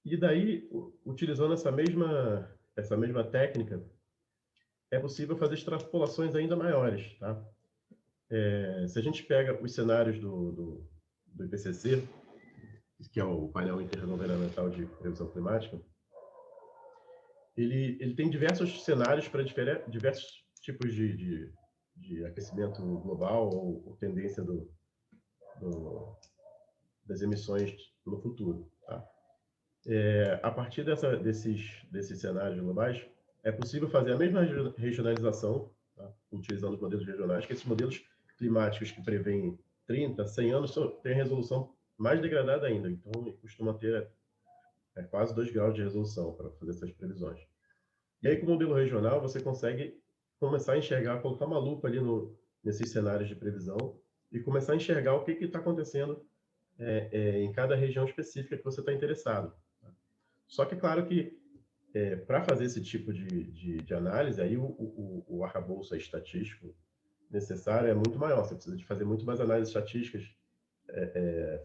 E daí, utilizando essa mesma técnica, é possível fazer extrapolações ainda maiores. Tá? Se a gente pega os cenários do IPCC, que é o painel intergovernamental de previsão climática, ele tem diversos cenários para diversos tipos de aquecimento global ou tendência das emissões no futuro. Tá? A partir desses cenários globais, é possível fazer a mesma regionalização, tá? Utilizando os modelos regionais, que esses modelos climáticos que prevêem 30, 100 anos têm resolução mais degradada ainda, então costuma ter quase 2 graus de resolução para fazer essas previsões. E aí, com o modelo regional, você consegue começar a enxergar, colocar uma lupa ali nesses cenários de previsão e começar a enxergar o que está acontecendo em cada região específica que você está interessado. Só que é claro que, para fazer esse tipo de análise, aí o arcabouço estatístico necessário é muito maior. Você precisa de fazer muito mais análises estatísticas,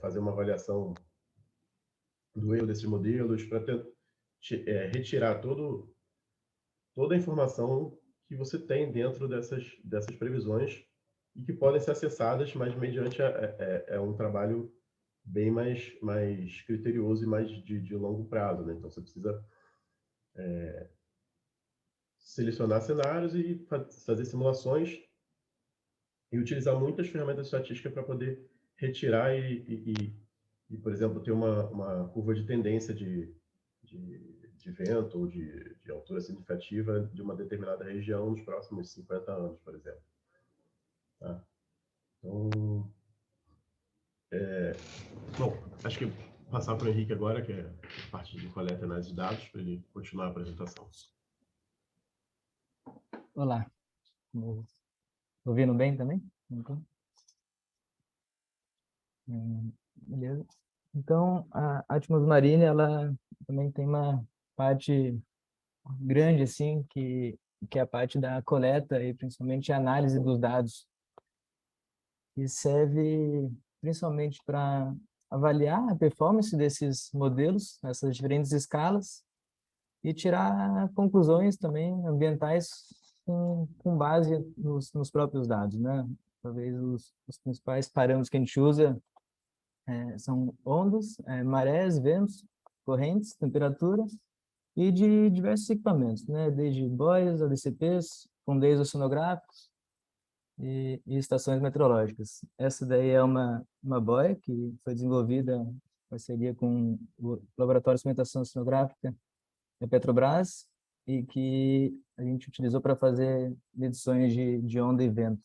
fazer uma avaliação do erro desses modelos, para retirar toda a informação que você tem dentro dessas previsões e que podem ser acessadas, mas mediante um trabalho bem mais criterioso e mais de longo prazo, né? Então, você precisa selecionar cenários e fazer simulações e utilizar muitas ferramentas estatísticas para poder retirar e, por exemplo, ter uma curva de tendência de vento ou de altura significativa de uma determinada região nos próximos 50 anos, por exemplo. Tá? Então, bom, acho que vou passar para o Henrique agora, que é a parte de coleta e análise de dados, para ele continuar a apresentação. Olá. Ouvindo bem também? Então, beleza. Então, a Atmos Marine, ela também tem uma parte grande, assim, que é a parte da coleta e principalmente a análise dos dados, que serve principalmente para avaliar a performance desses modelos, nessas diferentes escalas, e tirar conclusões também ambientais com base nos próprios dados, né? Talvez os principais parâmetros que a gente usa são ondas, marés, ventos, correntes, temperatura e de diversos equipamentos, né? Desde boias, ADCPs, fundeiros oceanográficos e estações meteorológicas. Essa daí é uma boia que foi desenvolvida em parceria com o Laboratório de Instrumentação Oceanográfica da Petrobras e que a gente utilizou para fazer medições de onda e vento.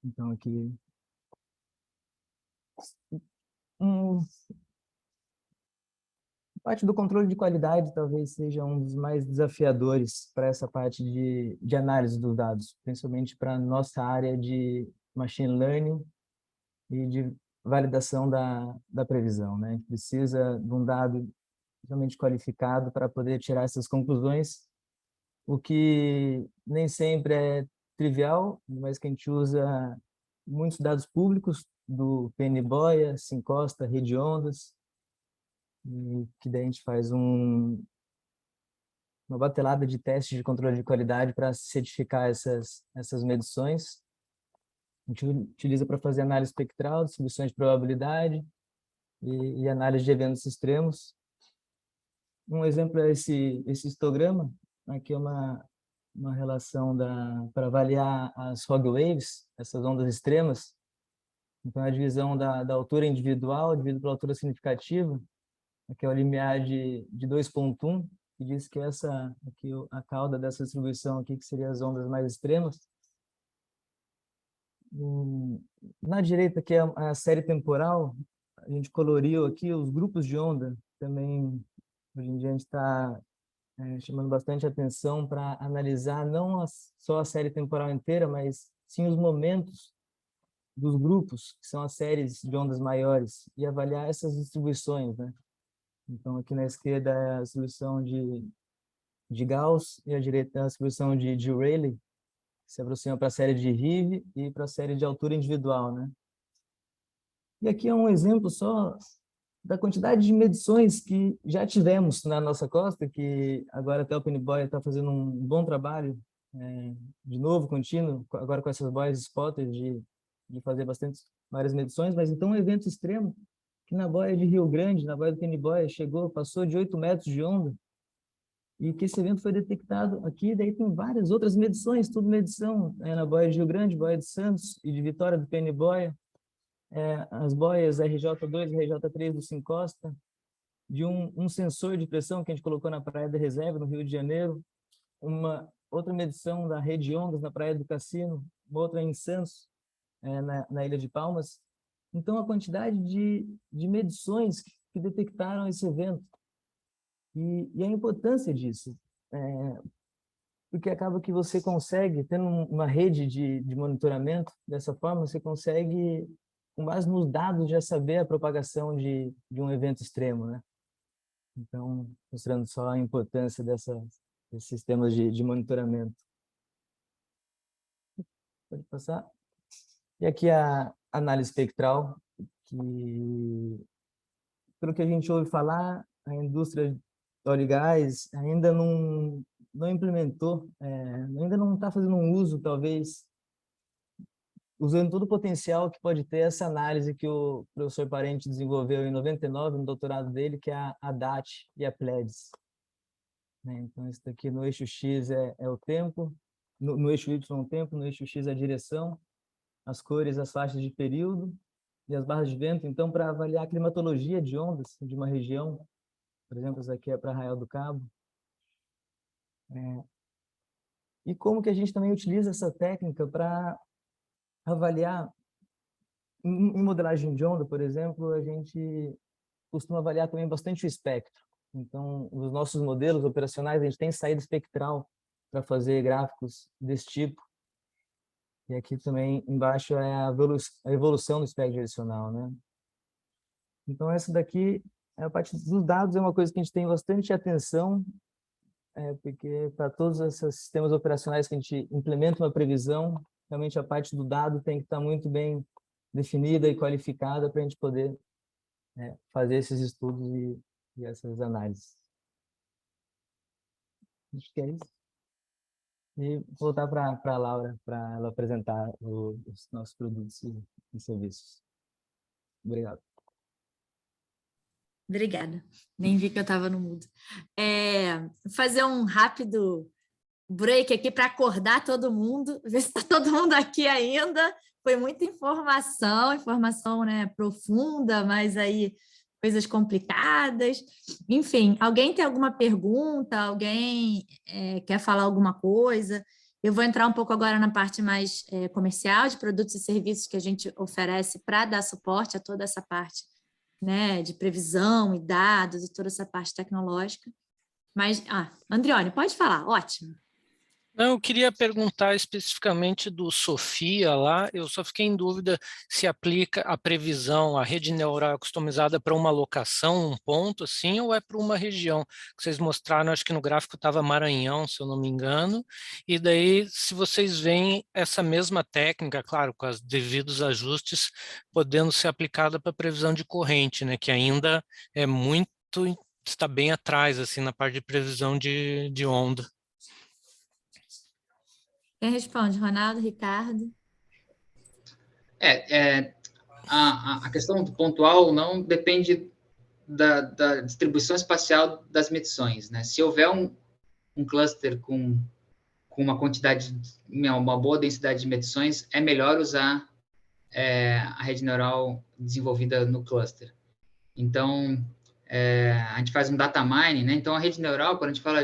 Então, aqui... A parte do controle de qualidade talvez seja um dos mais desafiadores para essa parte de análise dos dados, principalmente para a nossa área de machine learning e de validação da previsão, né? A gente precisa de um dado realmente qualificado para poder tirar essas conclusões, o que nem sempre é trivial, mas que a gente usa muitos dados públicos do PNBOIA, Sincosta, Rede Ondas, e que daí a gente faz uma batelada de testes de controle de qualidade para certificar essas medições. A gente utiliza para fazer análise espectral, distribuições de probabilidade e análise de eventos extremos. Um exemplo é esse histograma. Aqui é uma relação para avaliar as fog waves, essas ondas extremas. Então, a divisão da altura individual dividido pela altura significativa, aqui é o limiar de 2.1, que diz que essa aqui a cauda dessa distribuição aqui, que seria as ondas mais extremas. Na direita aqui é a série temporal, a gente coloriu aqui os grupos de onda, também hoje em dia a gente está chamando bastante atenção para analisar não só a série temporal inteira, mas sim os momentos dos grupos, que são as séries de ondas maiores, e avaliar essas distribuições, né? Então, aqui na esquerda é a distribuição de Gauss e à direita é a distribuição de Rayleigh, que se aproxima para a série de Rive e para a série de altura individual, né? E aqui é um exemplo só da quantidade de medições que já tivemos na nossa costa, que agora até o PNBOIA está fazendo um bom trabalho, de novo, contínuo, agora com essas boias spotter, de fazer várias medições, mas então um evento extremo, que na boia de Rio Grande, na boia do PNBOIA, passou de 8 metros de onda, e que esse evento foi detectado aqui, daí tem várias outras medições, tudo medição, na boia de Rio Grande, boia de Santos e de Vitória do PNBOIA, as boias RJ2 e RJ3 do Sincosta, de um sensor de pressão que a gente colocou na Praia da Reserva, no Rio de Janeiro, uma outra medição da rede Ondas na Praia do Cassino, uma outra em Santos, na Ilha de Palmas. Então, a quantidade de medições que detectaram esse evento e a importância disso, porque acaba que você consegue, tendo uma rede de monitoramento, dessa forma, você consegue, com base nos dados, já saber a propagação de um evento extremo, né? Então, mostrando só a importância desses sistemas de monitoramento. Pode passar. E aqui a análise espectral, que, pelo que a gente ouve falar, a indústria de óleo e gás ainda não implementou, ainda não está fazendo um uso, talvez, usando todo o potencial que pode ter essa análise que o professor Parente desenvolveu em 99, no doutorado dele, que é a DAT e a PLEDS. Então, isso daqui no eixo X é o tempo, no eixo Y é o tempo, no eixo X é a direção, as cores, as faixas de período e as barras de vento. Então, para avaliar a climatologia de ondas de uma região, por exemplo, isso aqui é para Arraial do Cabo. E como que a gente também utiliza essa técnica para avaliar, em modelagem de onda, por exemplo, a gente costuma avaliar também bastante o espectro. Então, os nossos modelos operacionais, a gente tem saída espectral para fazer gráficos desse tipo. E aqui também embaixo é a evolução do espectro direcional, né? Então, essa daqui, a parte dos dados é uma coisa que a gente tem bastante atenção, porque para todos esses sistemas operacionais que a gente implementa uma previsão, realmente a parte do dado tem que estar muito bem definida e qualificada para a gente poder fazer esses estudos e essas análises. Acho que é isso. E voltar para a Laura, para ela apresentar os nossos produtos e serviços. Obrigado. Obrigada. Nem vi que eu estava no mudo. Fazer um rápido break aqui para acordar todo mundo, ver se está todo mundo aqui ainda. Foi muita informação, né, profunda, mas aí coisas complicadas. Enfim, alguém tem alguma pergunta? Alguém quer falar alguma coisa? Eu vou entrar um pouco agora na parte mais comercial, de produtos e serviços que a gente oferece para dar suporte a toda essa parte, né, de previsão e dados e toda essa parte tecnológica. Mas, Andrione, pode falar, ótimo. Não, eu queria perguntar especificamente do SOFIA lá, eu só fiquei em dúvida se aplica a previsão, a rede neural customizada para uma locação, um ponto assim, ou é para uma região, que vocês mostraram, acho que no gráfico estava Maranhão, se eu não me engano, e daí se vocês veem essa mesma técnica, claro, com os devidos ajustes, podendo ser aplicada para previsão de corrente, né, que ainda é muito, está bem atrás, assim, na parte de previsão de onda. Quem responde? Ronaldo, Ricardo? A questão do pontual não depende da distribuição espacial das medições, né? Se houver um cluster com uma quantidade, uma boa densidade de medições, é melhor usar a rede neural desenvolvida no cluster. Então, a gente faz um data mining, né? Então, a rede neural, quando a gente fala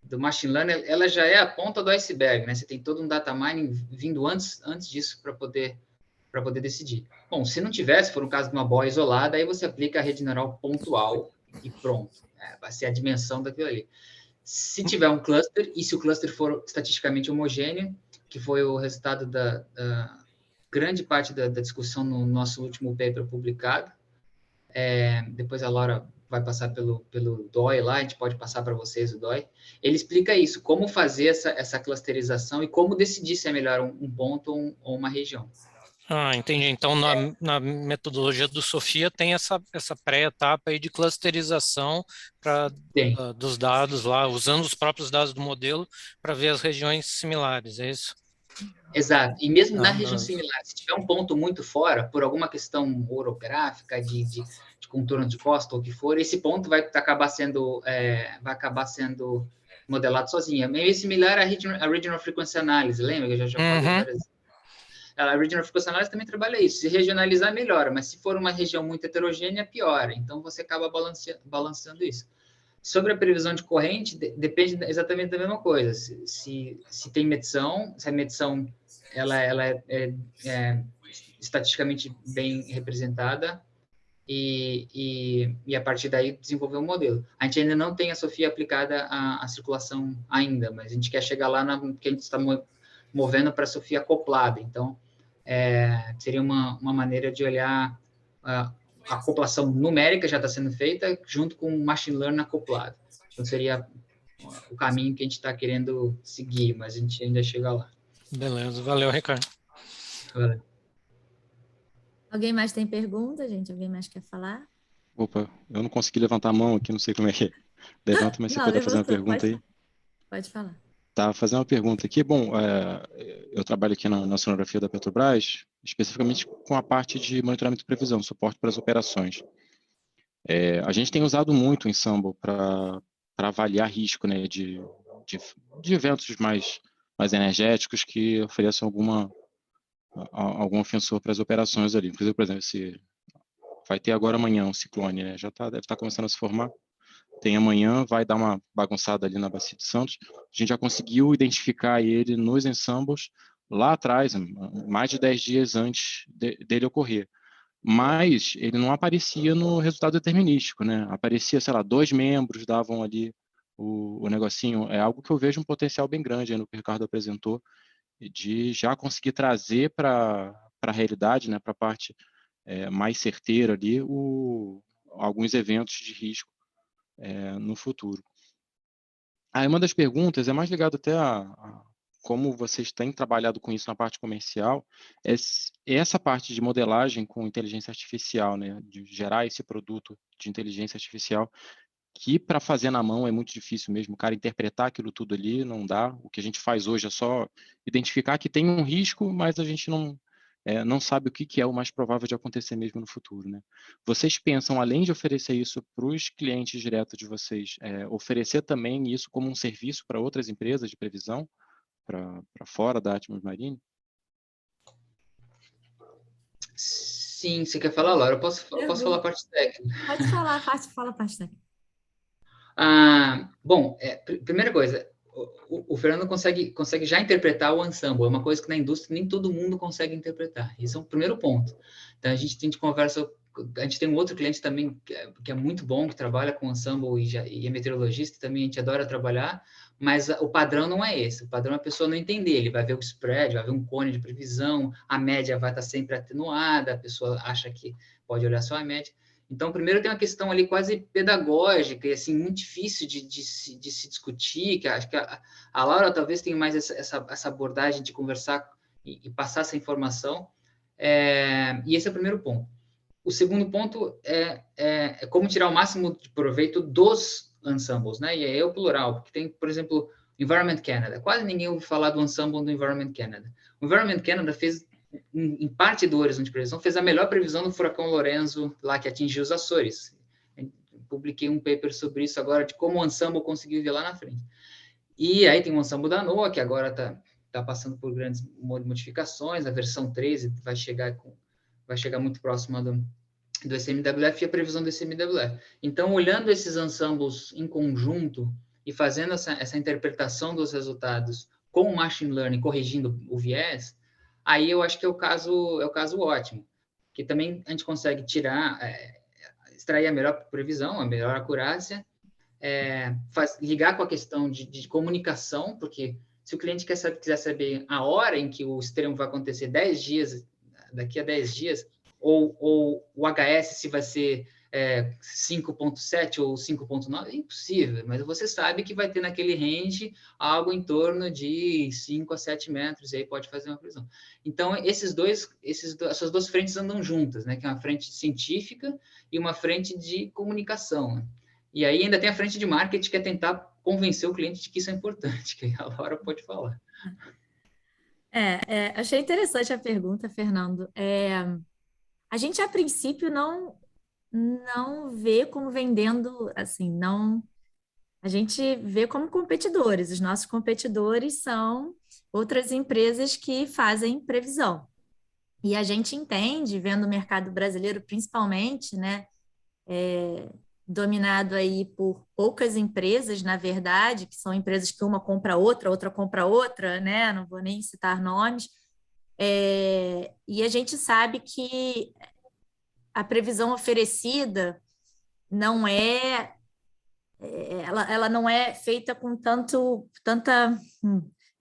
do machine learning, ela já é a ponta do iceberg, né? Você tem todo um data mining vindo antes disso para poder decidir. Bom, se não tivesse, for um caso de uma boia isolada, aí você aplica a rede neural pontual e pronto. Vai ser a dimensão daquilo ali. Se tiver um cluster, e se o cluster for estatisticamente homogêneo, que foi o resultado da grande parte da discussão no nosso último paper publicado, depois a Laura vai passar pelo DOI lá, a gente pode passar para vocês o DOI. Ele explica isso, como fazer essa clusterização e como decidir se é melhor um ponto ou uma região. Entendi. Então, na metodologia do SOFIA tem essa pré-etapa aí de clusterização dos dados lá, usando os próprios dados do modelo para ver as regiões similares, é isso? Exato. E mesmo na região similar, se tiver um ponto muito fora, por alguma questão orográfica, de contorno de costa ou o que for, esse ponto vai acabar sendo modelado sozinho. É meio similar à Regional Frequency Analysis, lembra que eu já falei várias vezes? A Regional Frequency Analysis também trabalha isso. Se regionalizar, melhora, mas se for uma região muito heterogênea, piora. Então, você acaba balanceando isso. Sobre a previsão de corrente, depende exatamente da mesma coisa. Se tem medição, se a medição ela é estatisticamente bem representada, e a partir daí desenvolver um modelo. A gente ainda não tem a SOFIA aplicada à circulação ainda, mas a gente quer chegar lá que a gente está movendo para a SOFIA acoplada. Então, seria uma maneira de olhar a acoplação numérica já está sendo feita junto com o machine learning acoplado. Então, seria o caminho que a gente está querendo seguir, mas a gente ainda chega lá. Beleza, valeu, Ricardo. Valeu. Alguém mais tem pergunta, gente? Alguém mais quer falar? Opa, eu não consegui levantar a mão aqui, não sei como é que é. Levanta, mas você Não, pode fazer uma levantou, pergunta aí? Pode falar. Tá, fazer uma pergunta aqui. Bom, eu trabalho aqui na sonografia da Petrobras, especificamente com a parte de monitoramento e previsão, suporte para as operações. A gente tem usado muito o Ensemble para avaliar risco, né, de eventos mais energéticos que ofereçam algum ofensor para as operações ali. Inclusive, por exemplo, vai ter agora amanhã um ciclone, né? Deve estar começando a se formar. Tem amanhã, vai dar uma bagunçada ali na Bacia de Santos. A gente já conseguiu identificar ele nos ensembles lá atrás, mais de 10 dias antes dele ocorrer. Mas ele não aparecia no resultado determinístico, né? Aparecia, sei lá, 2 membros davam ali o negocinho. É algo que eu vejo um potencial bem grande aí no que o Ricardo apresentou, de já conseguir trazer para a realidade, né, para a parte mais certeira ali, alguns eventos de risco no futuro. Aí uma das perguntas é mais ligada até a como vocês têm trabalhado com isso na parte comercial, essa parte de modelagem com inteligência artificial, né, de gerar esse produto de inteligência artificial, que para fazer na mão é muito difícil mesmo, o cara interpretar aquilo tudo ali, não dá. O que a gente faz hoje é só identificar que tem um risco, mas a gente não sabe o que é o mais provável de acontecer mesmo no futuro, né? Vocês pensam, além de oferecer isso para os clientes diretos de vocês, oferecer também isso como um serviço para outras empresas de previsão, para fora da Atmos Marine? Sim, você quer falar, Laura? Eu posso falar a parte técnica. Pode falar, fala a parte técnica. Bom, primeira coisa, o Fernando consegue já interpretar o ensemble, é uma coisa que na indústria nem todo mundo consegue interpretar. Esse é o primeiro ponto. Então, a gente tem um outro cliente também que é muito bom, que trabalha com ensemble e é meteorologista, também a gente adora trabalhar, mas o padrão não é esse. O padrão é a pessoa não entender, ele vai ver o spread, vai ver um cone de previsão, a média vai estar sempre atenuada, a pessoa acha que pode olhar só a média. Então, primeiro tem uma questão ali quase pedagógica e, assim, muito difícil de se discutir, que acho que a Laura talvez tenha mais essa abordagem de conversar e passar essa informação, e esse é o primeiro ponto. O segundo ponto é como tirar o máximo de proveito dos ensembles, né? E é o plural, porque tem, por exemplo, Environment Canada. Quase ninguém ouve falar do ensemble do Environment Canada. O Environment Canada fez, em parte do horizonte de previsão, fez a melhor previsão do furacão Lorenzo, lá que atingiu os Açores. Eu publiquei um paper sobre isso agora, de como o ensemble conseguiu ver lá na frente. E aí tem o ensemble da NOAA, que agora está passando por grandes modificações, a versão 13 vai chegar muito próxima do SMWF e a previsão do SMWF. Então, olhando esses ensembles em conjunto e fazendo essa interpretação dos resultados com o machine learning, corrigindo o viés, aí eu acho que é o caso ótimo, que também a gente consegue extrair a melhor previsão, a melhor acurácia, ligar com a questão de comunicação, porque se o cliente quiser saber a hora em que o extremo vai acontecer 10 dias, daqui a 10 dias, ou o HS se vai ser 5.7 ou 5.9, é impossível, mas você sabe que vai ter naquele range algo em torno de 5 a 7 metros, e aí pode fazer uma previsão. Então, essas duas frentes andam juntas, né? Que é uma frente científica e uma frente de comunicação, né? E aí ainda tem a frente de marketing, que é tentar convencer o cliente de que isso é importante, que a Laura pode falar. Achei interessante a pergunta, Fernando. A gente, a princípio, não vê como vendendo, assim, não... A gente vê como competidores. Os nossos competidores são outras empresas que fazem previsão. E a gente entende, vendo o mercado brasileiro principalmente, né, dominado aí por poucas empresas, na verdade, que são empresas que uma compra outra, outra compra outra, né? Não vou nem citar nomes. E a gente sabe que a previsão oferecida não ela não é feita com tanta,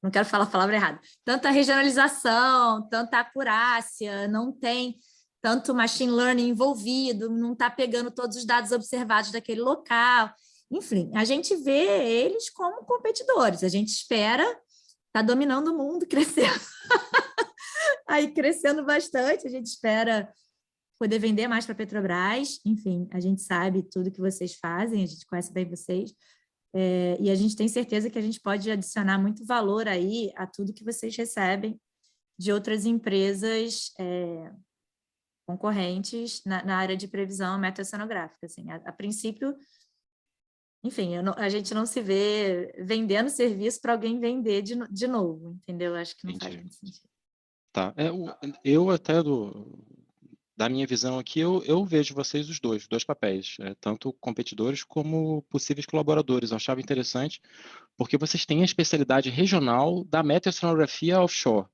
não quero falar a palavra errada, tanta regionalização, tanta acurácia, não tem tanto machine learning envolvido, não está pegando todos os dados observados daquele local. Enfim, a gente vê eles como competidores, a gente espera, está dominando o mundo, crescendo, aí crescendo bastante, a gente espera poder vender mais para a Petrobras, enfim, a gente sabe tudo que vocês fazem, a gente conhece bem vocês, e a gente tem certeza que a gente pode adicionar muito valor aí a tudo que vocês recebem de outras empresas concorrentes na área de previsão meta-oceanográfica. Assim, a princípio, enfim, a gente não se vê vendendo serviço para alguém vender de novo, entendeu? Acho que não faz muito sentido. Tá. Eu até da minha visão aqui, eu vejo vocês os dois papéis, tanto competidores como possíveis colaboradores. Eu achava interessante, porque vocês têm a especialidade regional da meta-oceanografia offshore,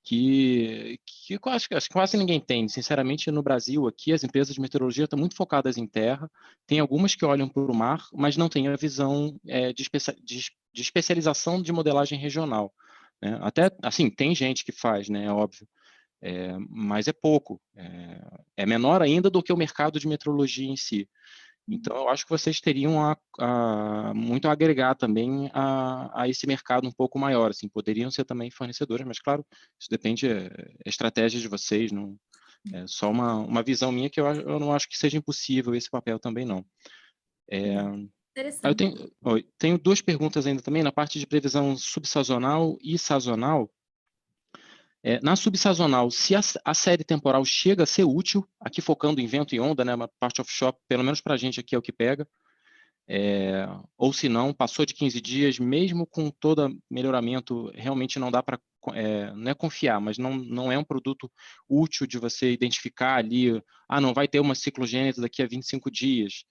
que eu acho que quase ninguém tem. Sinceramente, no Brasil, aqui, as empresas de meteorologia estão muito focadas em terra, tem algumas que olham para o mar, mas não têm a visão de especialização de modelagem regional, né? Até, assim, tem gente que faz, né, é óbvio, mas é pouco, é menor ainda do que o mercado de meteorologia em si. Então, eu acho que vocês teriam muito a agregar também a esse mercado um pouco maior, assim, poderiam ser também fornecedores, mas, claro, isso depende da estratégia de vocês, não, é só uma visão minha que eu não acho que seja impossível esse papel também, não. Eu tenho duas perguntas ainda também, na parte de previsão subsazonal e sazonal. Na subsazonal, se a série temporal chega a ser útil, aqui focando em vento e onda, né, uma parte offshore, pelo menos para a gente aqui é o que pega, ou se não, passou de 15 dias, mesmo com todo melhoramento, realmente não dá para, não é confiar, mas não é um produto útil de você identificar ali, não vai ter uma ciclogênese daqui a 25 dias,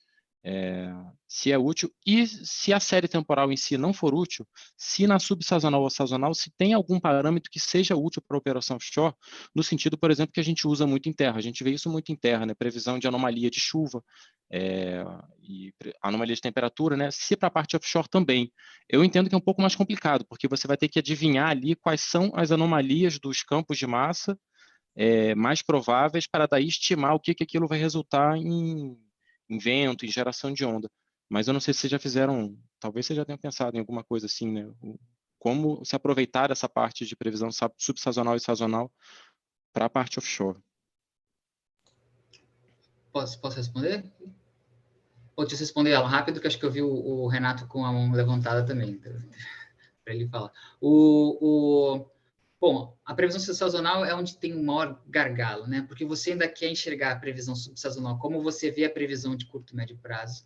se é útil, e se a série temporal em si não for útil, se na subsazonal ou sazonal, se tem algum parâmetro que seja útil para a operação offshore, no sentido, por exemplo, que a gente usa muito em terra, a gente vê isso muito em terra, né? Previsão de anomalia de chuva, e anomalia de temperatura, né? Se para a parte offshore também. Eu entendo que é um pouco mais complicado, porque você vai ter que adivinhar ali quais são as anomalias dos campos de massa mais prováveis para daí estimar o que aquilo vai resultar em vento, em geração de onda. Mas eu não sei se vocês já fizeram, talvez vocês já tenham pensado em alguma coisa assim, né? Como se aproveitar essa parte de previsão subsazonal e sazonal para a parte offshore. Posso responder? Ou te responder ela rápido, que acho que eu vi o Renato com a mão levantada também, para ele falar. Bom, a previsão subsazonal é onde tem o maior gargalo, né? Porque você ainda quer enxergar a previsão subsazonal como você vê a previsão de curto e médio prazo,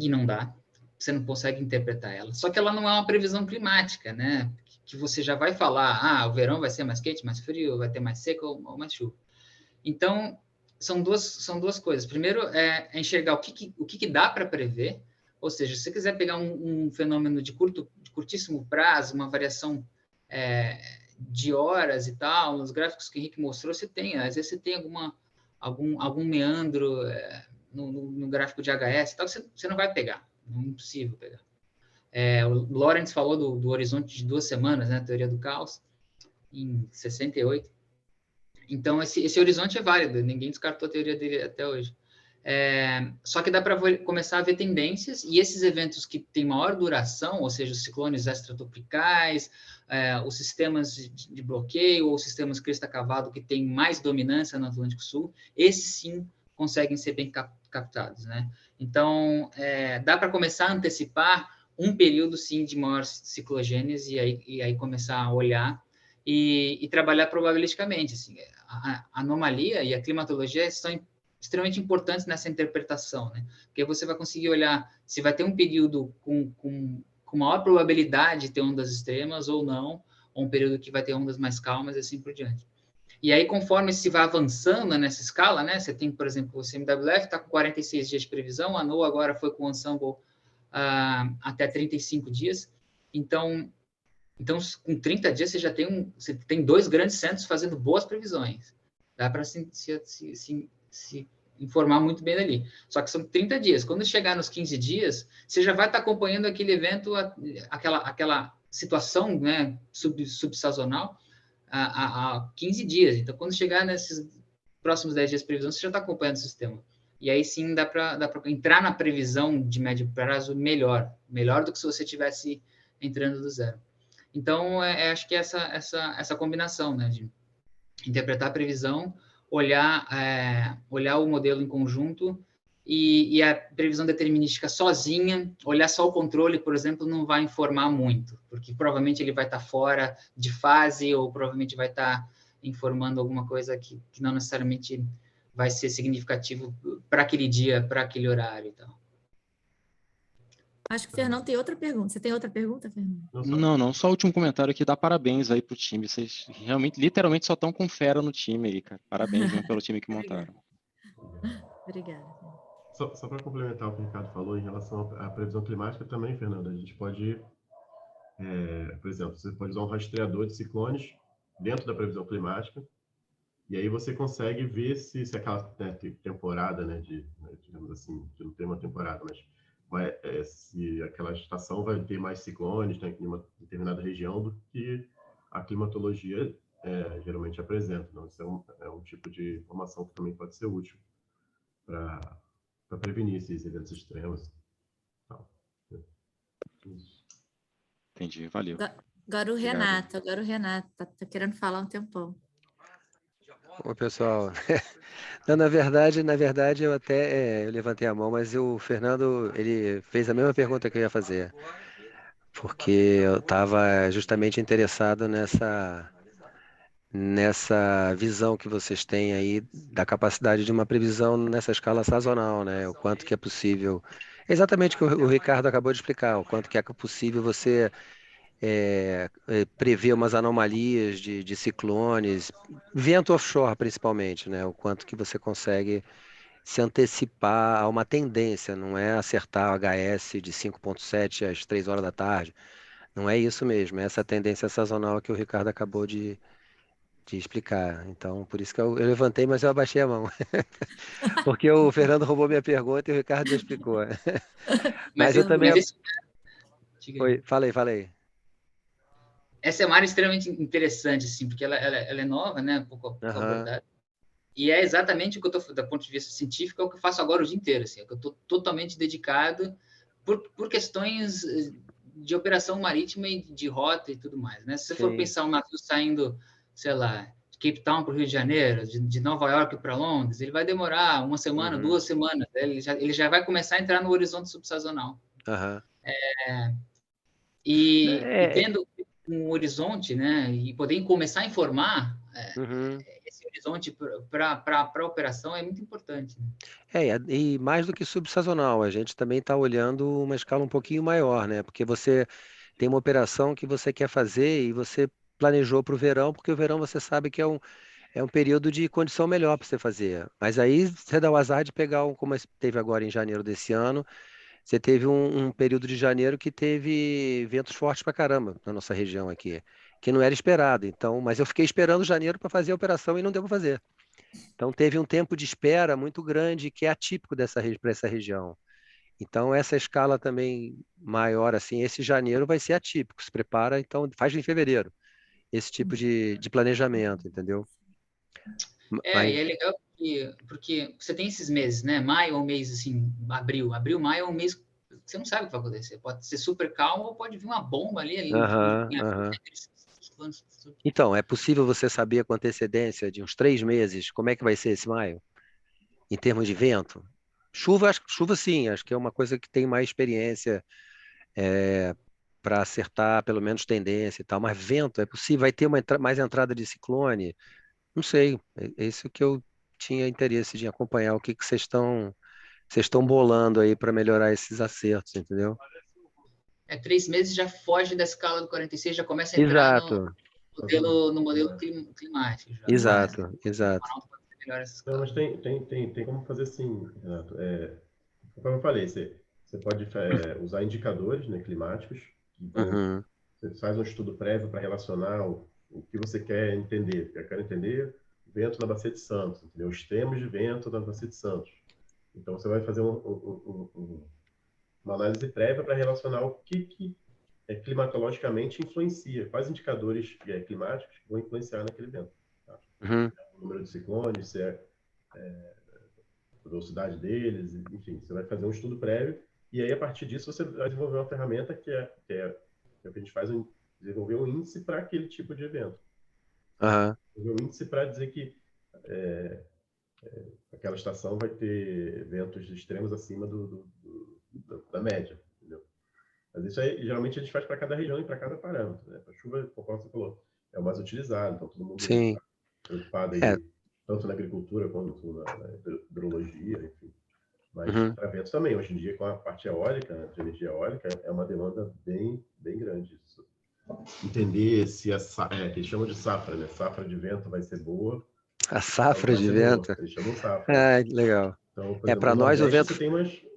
e não dá, você não consegue interpretar ela. Só que ela não é uma previsão climática, né? Que você já vai falar, o verão vai ser mais quente, mais frio, vai ter mais seco ou mais chuva. Então, são duas coisas. Primeiro, é enxergar o que dá para prever, ou seja, se você quiser pegar um fenômeno de curtíssimo prazo, uma variação de horas e tal, nos gráficos que o Henrique mostrou, você tem, às vezes você tem algum meandro no gráfico de HS e tal, você não vai pegar, é impossível pegar. O Lawrence falou do horizonte de 2 semanas, né, a teoria do caos, em 68. Então, esse horizonte é válido, ninguém descartou a teoria dele até hoje. Só que dá para começar a ver tendências, e esses eventos que têm maior duração, ou seja, os ciclones extratropicais, os sistemas de bloqueio, ou os sistemas crista-cavado que têm mais dominância no Atlântico Sul, esses sim conseguem ser bem captados, né? Então, dá para começar a antecipar um período, sim, de maior ciclogênese, e aí começar a olhar e trabalhar probabilisticamente. Assim, a anomalia e a climatologia são extremamente importantes nessa interpretação, né? Porque você vai conseguir olhar se vai ter um período com maior probabilidade de ter ondas extremas ou não, ou um período que vai ter ondas mais calmas e assim por diante. E aí, conforme se vai avançando nessa escala, né? Você tem, por exemplo, o CMWF está com 46 dias de previsão, a NOAA agora foi com o Ensemble até 35 dias. Então, com 30 dias, você tem 2 grandes centros fazendo boas previsões. Dá para se informar muito bem dali. Só que são 30 dias. Quando chegar nos 15 dias, você já vai estar acompanhando aquele evento, aquela situação, né, subsazonal, há 15 dias. Então, quando chegar nesses próximos 10 dias de previsão, você já está acompanhando o sistema. E aí sim dá para entrar na previsão de médio prazo melhor do que se você estivesse entrando do zero. Então, acho que essa combinação, né, de interpretar a previsão, olhar o modelo em conjunto e a previsão determinística sozinha, olhar só o controle, por exemplo, não vai informar muito, porque provavelmente ele vai estar fora de fase ou provavelmente vai estar informando alguma coisa que não necessariamente vai ser significativo para aquele dia, para aquele horário e tal. Acho que o Fernando tem outra pergunta. Você tem outra pergunta, Fernando? Não, só o último comentário aqui, dá parabéns aí pro time. Vocês realmente, literalmente, só estão com fera no time aí, cara. Parabéns mesmo pelo time que montaram. Obrigada. Só para complementar o que o Ricardo falou em relação à previsão climática também, Fernando, a gente pode, por exemplo, você pode usar um rastreador de ciclones dentro da previsão climática, e aí você consegue ver se aquela temporada, né, digamos assim, que não tem uma temporada, mas se aquela estação vai ter mais ciclones, né, em uma determinada região do que a climatologia geralmente apresenta. Então, isso é um tipo de informação que também pode ser útil para prevenir esses eventos extremos. Entendi, valeu. Agora o Renato tá querendo falar um tempão. Oi, pessoal. Não, na verdade, eu até eu levantei a mão, mas o Fernando, ele fez a mesma pergunta que eu ia fazer, porque eu estava justamente interessado nessa visão que vocês têm aí da capacidade de uma previsão nessa escala sazonal, né? O quanto que é possível. Exatamente o que o Ricardo acabou de explicar, o quanto que é possível você prever umas anomalias de ciclones, vento offshore principalmente, né? O quanto que você consegue se antecipar a uma tendência, não é acertar o HS de 5,7 às 3 horas da tarde, não é isso mesmo, é essa tendência sazonal que o Ricardo acabou de explicar. Então, por isso que eu levantei, mas eu abaixei a mão, porque o Fernando roubou minha pergunta e o Ricardo já explicou. Mas eu também... Oi, falei. Essa é uma área extremamente interessante, assim, porque ela é nova, né? Um pouco abordada. E é exatamente o que eu estou, do ponto de vista científico, é o que eu faço agora o dia inteiro, assim, é que eu estou totalmente dedicado por questões de operação marítima e de rota e tudo mais, né? Se você for pensar um navio saindo, sei lá, de Cape Town para o Rio de Janeiro, de Nova York para Londres, ele vai demorar uma semana, 2 semanas, ele já vai começar a entrar no horizonte subsazonal. E tendo um horizonte, né, e poder começar a informar esse horizonte para a operação é muito importante. E mais do que subsazonal, a gente também está olhando uma escala um pouquinho maior, né? Porque você tem uma operação que você quer fazer e você planejou para o verão, porque o verão você sabe que é um período de condição melhor para você fazer. Mas aí você dá o azar de pegar como teve agora em janeiro desse ano. Você teve um período de janeiro que teve ventos fortes para caramba na nossa região aqui, que não era esperado. Então, mas eu fiquei esperando janeiro para fazer a operação e não deu para fazer. Então, teve um tempo de espera muito grande que é atípico para essa região. Então, essa escala também maior, assim, esse janeiro vai ser atípico. Se prepara, então faz em fevereiro esse tipo de planejamento, entendeu? E é legal porque você tem esses meses, né? Maio é um mês, assim, abril, maio é um mês que você não sabe o que vai acontecer. Pode ser super calmo ou pode vir uma bomba ali. Então, é possível você saber com antecedência de uns 3 meses como é que vai ser esse maio? Em termos de vento? Chuva sim, acho que é uma coisa que tem mais experiência para acertar pelo menos tendência e tal, mas vento é possível? Vai ter mais entrada de ciclone? Não sei, é isso que eu tinha interesse de acompanhar, o que vocês estão bolando aí para melhorar esses acertos, entendeu? 3 meses já foge da escala do 46, já começa a entrar Exato. No modelo climático. Já. Exato, exato. Melhor essas Não, mas tem como fazer assim, Renato. Como eu falei, você pode usar indicadores, né, climáticos. Então, você faz um estudo prévio para relacionar o que você quer entender. Eu quero entender o vento na Bacia de Santos, entendeu? Os extremos de vento na Bacia de Santos. Então, você vai fazer uma análise prévia para relacionar o que climatologicamente influencia, quais indicadores climáticos vão influenciar naquele vento. Tá? O número de ciclones, se é a velocidade deles, enfim, você vai fazer um estudo prévio e aí, a partir disso, você vai desenvolver uma ferramenta que é o que a gente faz, desenvolver um índice para aquele tipo de evento. Desenvolver um índice para dizer que aquela estação vai ter ventos extremos acima da média, entendeu? Mas isso aí, geralmente, a gente faz para cada região e para cada parâmetro, né? A chuva, conforme você falou, é o mais utilizado, então todo mundo está preocupado aí, tanto na agricultura quanto na hidrologia, enfim. Mas para ventos também, hoje em dia, com a parte eólica, de energia eólica, é uma demanda bem grande. Isso. Entender se que eles chamam de safra, né? Safra de vento vai ser boa. A safra de vento? Eles chamam safra. Legal. Então, por exemplo, para nós, o vento,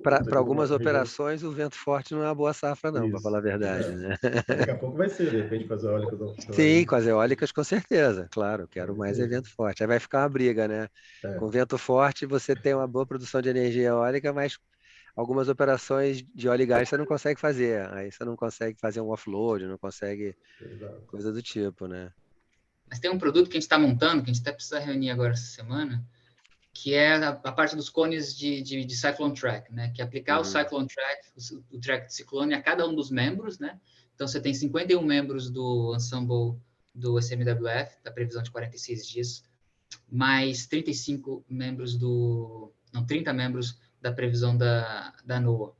para algumas região... operações, o vento forte não é uma boa safra, não, para falar a verdade. Né? Daqui a pouco vai ser, de repente, com as eólicas. Sim, com as eólicas, com certeza. Claro, quero mais vento forte. Aí vai ficar uma briga, né? Com vento forte, você tem uma boa produção de energia eólica, mas algumas operações de óleo e gás você não consegue fazer. Aí você não consegue fazer um offload, não consegue coisa do tipo, né? Mas tem um produto que a gente está montando, que a gente até precisa reunir agora essa semana, que é a parte dos cones de Cyclone Track, né? Que é aplicar o Cyclone Track, o track de ciclone a cada um dos membros, né? Então, você tem 51 membros do ensemble do SMWF, da previsão de 46 dias, mais 35 membros 30 membros da previsão da NOAA.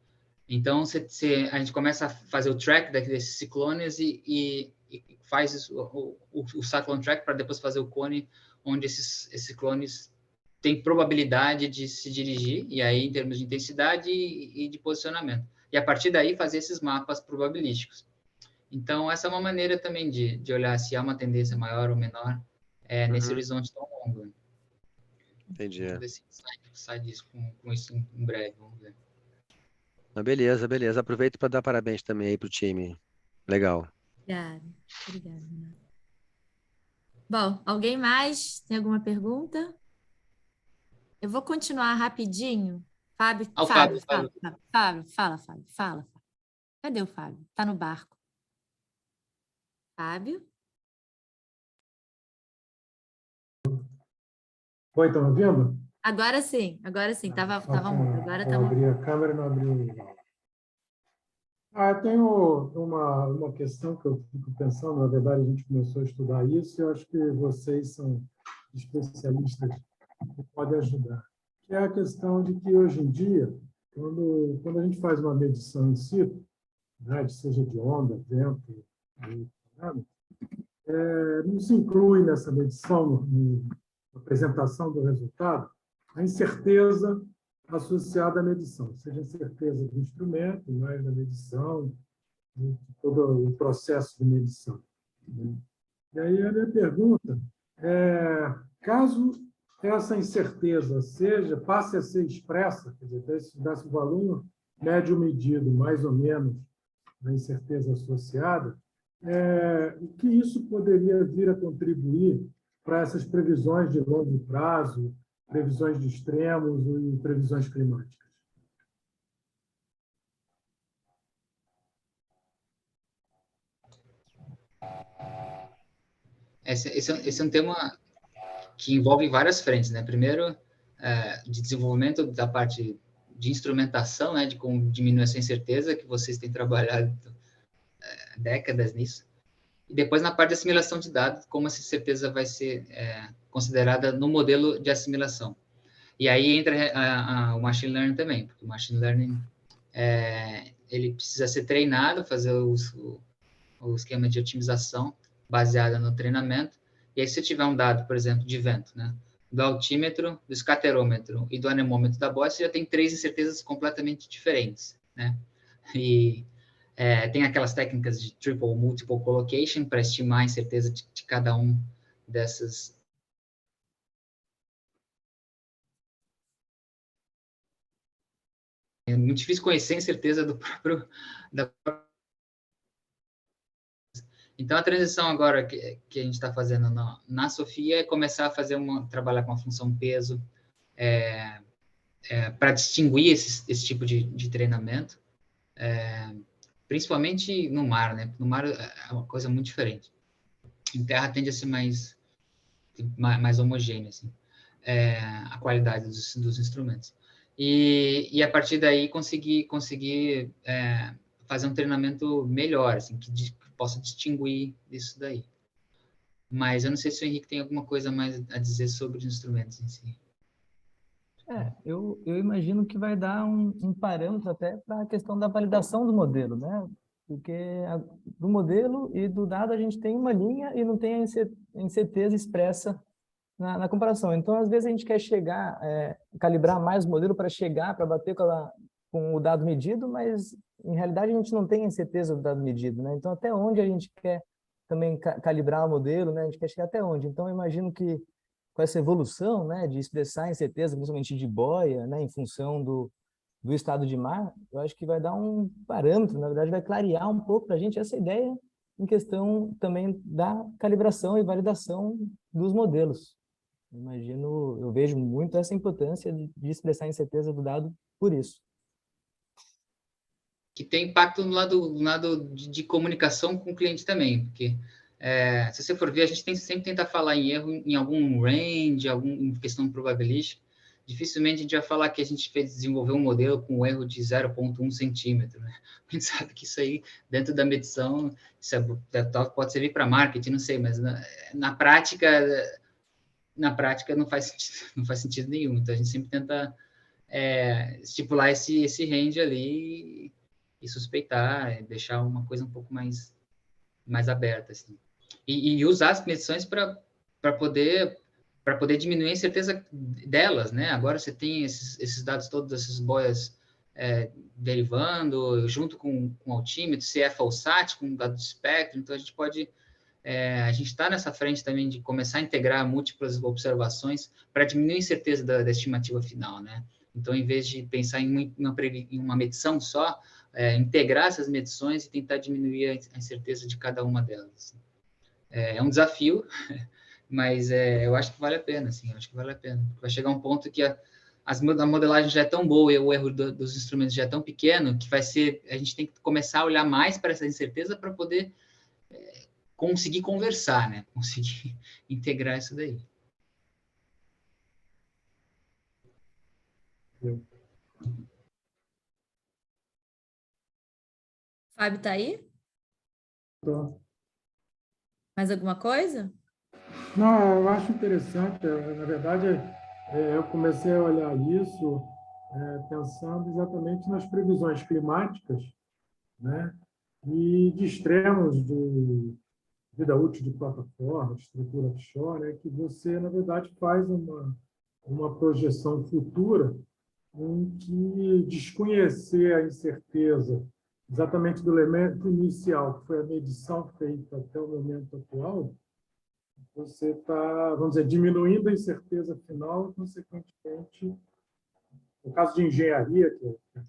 Então, a gente começa a fazer o track desses ciclones e faz o Cyclone Track para depois fazer o cone, onde esses ciclones têm probabilidade de se dirigir, e aí em termos de intensidade e de posicionamento. E a partir daí fazer esses mapas probabilísticos. Então, essa é uma maneira também de olhar se há uma tendência maior ou menor nesse horizonte tão longo. Entendi. Vamos ver se sai disso com isso em breve, vamos ver. Beleza. Aproveito para dar parabéns também aí para o time. Legal. Obrigada. Bom, alguém mais? Tem alguma pergunta? Eu vou continuar rapidinho. Fábio, fala. Cadê o Fábio? Está no barco. Fábio? Oi, estão me ouvindo? Agora sim. Estava mudo. Agora está abrir a câmera e não abrir o vídeo. Tenho uma questão que eu fico pensando, na verdade, a gente começou a estudar isso, e eu acho que vocês são especialistas que podem ajudar. Que é a questão de que, hoje em dia, quando a gente faz uma medição em situ, né, seja de onda, vento, não se inclui nessa medição, na apresentação do resultado, a incerteza associada à medição, seja a incerteza do instrumento, mais da medição, de todo o processo de medição. E aí a minha pergunta é, caso essa incerteza passe a ser expressa, quer dizer, se desse um valor médio medido, mais ou menos, da incerteza associada, o que isso poderia vir a contribuir para essas previsões de longo prazo, previsões de extremos e previsões climáticas? Esse é um tema que envolve várias frentes, né? Primeiro, de desenvolvimento da parte de instrumentação, né? De como diminuir essa incerteza, que vocês têm trabalhado décadas nisso. E depois na parte de assimilação de dados, como essa certeza vai ser considerada no modelo de assimilação. E aí entra o machine learning também, porque o machine learning ele precisa ser treinado, fazer o esquema de otimização baseada no treinamento. E aí, se tiver um dado, por exemplo, de vento, né, do altímetro, do escaterômetro e do anemômetro da boia, você já tem 3 incertezas completamente diferentes, né? E Tem aquelas técnicas de triple multiple collocation para estimar a incerteza de cada um dessas. É muito difícil conhecer a incerteza do próprio... Então, a transição agora que a gente está fazendo na Sofia é começar a trabalhar com a função peso para distinguir esse tipo de treinamento, principalmente no mar, né? No mar é uma coisa muito diferente. Em terra tende a ser mais homogênea, assim, a qualidade dos instrumentos. E a partir daí conseguir fazer um treinamento melhor, assim, que possa distinguir isso daí. Mas eu não sei se o Henrique tem alguma coisa mais a dizer sobre os instrumentos em si. Eu imagino que vai dar um parâmetro até para a questão da validação do modelo, né? Porque do modelo e do dado a gente tem uma linha e não tem a incerteza expressa na comparação. Então, às vezes, a gente quer calibrar mais o modelo para bater com o dado medido, mas, em realidade, a gente não tem a certeza do dado medido, né? Então, até onde a gente quer também calibrar o modelo, né? A gente quer chegar até onde? Então, eu imagino que com essa evolução, né, de expressar a incerteza, principalmente de boia, né, em função do estado de mar, eu acho que vai dar um parâmetro, na verdade, vai clarear um pouco para a gente essa ideia em questão também da calibração e validação dos modelos. Eu vejo muito essa importância de expressar a incerteza do dado por isso. Que tem impacto no lado de comunicação com o cliente também, porque se você for ver, a gente sempre tenta falar em erro em algum range, em questão probabilística. Dificilmente a gente vai falar que a gente desenvolveu um modelo com um erro de 0,1 centímetro, né? A gente sabe que isso aí, dentro da medição, pode servir para marketing, não sei, mas na prática não faz sentido nenhum. Então, a gente sempre tenta estipular esse range ali e suspeitar, deixar uma coisa um pouco mais aberta, assim. E usar as medições para poder diminuir a incerteza delas, né? Agora você tem esses dados todos, essas boias derivando, junto com o altímetro, se é falsate, com dado de espectro, então a gente pode... a gente está nessa frente também de começar a integrar múltiplas observações para diminuir a incerteza da estimativa final, né? Então, em vez de pensar em uma medição só, integrar essas medições e tentar diminuir a incerteza de cada uma delas. É um desafio, mas eu acho que vale a pena, assim, eu acho que vale a pena. Vai chegar um ponto que a modelagem já é tão boa e o erro dos instrumentos já é tão pequeno que a gente tem que começar a olhar mais para essa incerteza para poder conseguir conversar, né? Conseguir integrar isso daí. Fábio, tá aí? Tô. Mais alguma coisa? Não, eu acho interessante. Na verdade, eu comecei a olhar isso pensando exatamente nas previsões climáticas, né? E de extremos de vida útil de plataforma, de estrutura offshore, né? Que você, na verdade, faz uma projeção futura em que desconhecer a incerteza exatamente do elemento inicial, que foi a medição feita até o momento atual, você está, vamos dizer, diminuindo a incerteza final, consequentemente, no caso de engenharia,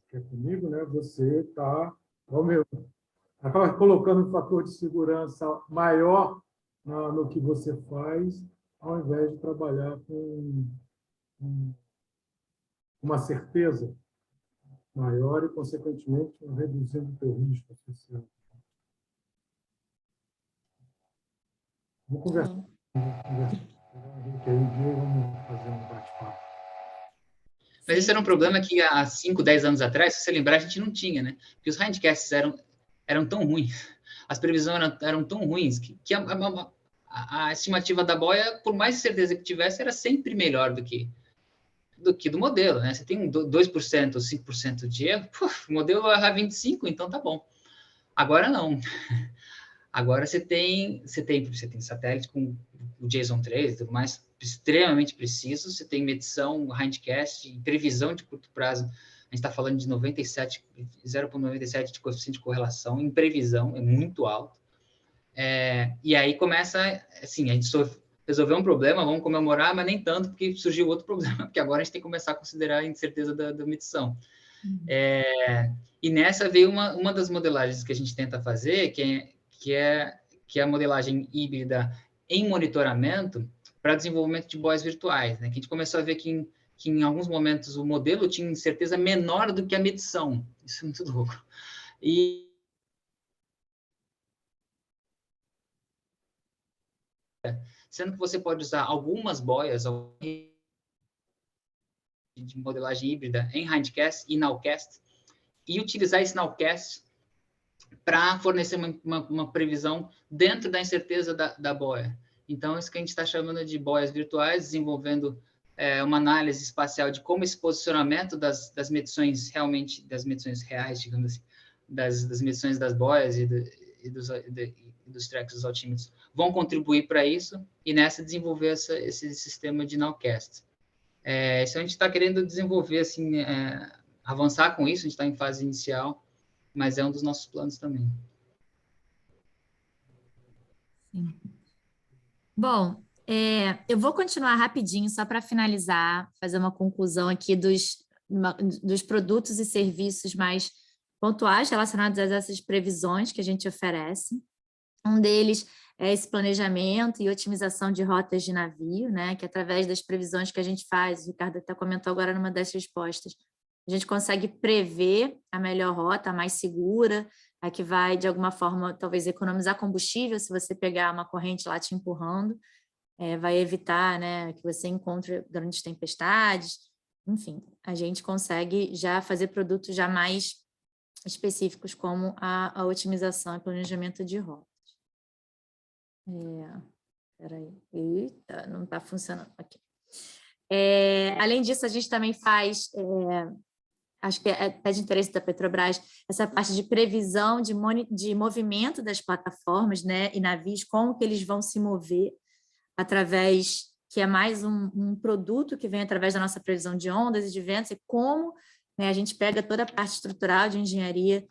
que é comigo, né, você está acaba colocando um fator de segurança maior no que você faz, ao invés de trabalhar com uma certeza maior e, consequentemente, reduzindo o teu risco associado. Vou conversar com o que aí um dia vamos fazer um bate-papo. Mas esse era um problema que há 5, 10 anos atrás, se você lembrar, a gente não tinha, né? Porque os hindcasts eram tão ruins, as previsões eram tão ruins que a estimativa da boia, por mais certeza que tivesse, era sempre melhor do que do modelo, né? Você tem 2% ou 5% de erro, o modelo vai errar 25%, então tá bom. Agora não. Agora você tem satélite com o JSON 3 e tudo mais, extremamente preciso, você tem medição, hindcast, previsão de curto prazo a gente está falando de 0,97 de coeficiente de correlação em previsão, é muito alto. E aí começa, assim, a gente resolveu um problema, vamos comemorar, mas nem tanto, porque surgiu outro problema, porque agora a gente tem que começar a considerar a incerteza da medição. E nessa veio uma das modelagens que a gente tenta fazer, que é a modelagem híbrida em monitoramento para desenvolvimento de boias virtuais, né? Que a gente começou a ver que em alguns momentos o modelo tinha incerteza menor do que a medição. Isso é muito louco. Sendo que você pode usar algumas boias de modelagem híbrida em hindcast e nowcast, e utilizar esse nowcast para fornecer uma previsão dentro da incerteza da boia. Então, isso que a gente está chamando de boias virtuais, desenvolvendo uma análise espacial de como esse posicionamento das medições realmente, das medições reais, digamos assim, das medições das boias e dos tracks dos altímetros vão contribuir para isso, e nessa desenvolver esse sistema de nowcast. Isso a gente está querendo desenvolver, assim, avançar com isso, a gente está em fase inicial, mas é um dos nossos planos também. Sim. Bom, eu vou continuar rapidinho, só para finalizar, fazer uma conclusão aqui dos produtos e serviços mais pontuais relacionados a essas previsões que a gente oferece. Um deles é esse planejamento e otimização de rotas de navio, né? Que através das previsões que a gente faz, o Ricardo até comentou agora numa das respostas, a gente consegue prever a melhor rota, a mais segura, a que vai, de alguma forma, talvez economizar combustível, se você pegar uma corrente lá te empurrando, vai evitar, né, que você encontre grandes tempestades. Enfim, a gente consegue já fazer produtos já mais específicos, como a otimização e planejamento de rotas. Peraí, eita, não está funcionando aqui. Além disso, a gente também faz, acho que é de interesse da Petrobras, essa parte de previsão de movimento das plataformas, né, e navios, como que eles vão se mover através, que é mais um produto que vem através da nossa previsão de ondas e de ventos, e como, né, a gente pega toda a parte estrutural de engenharia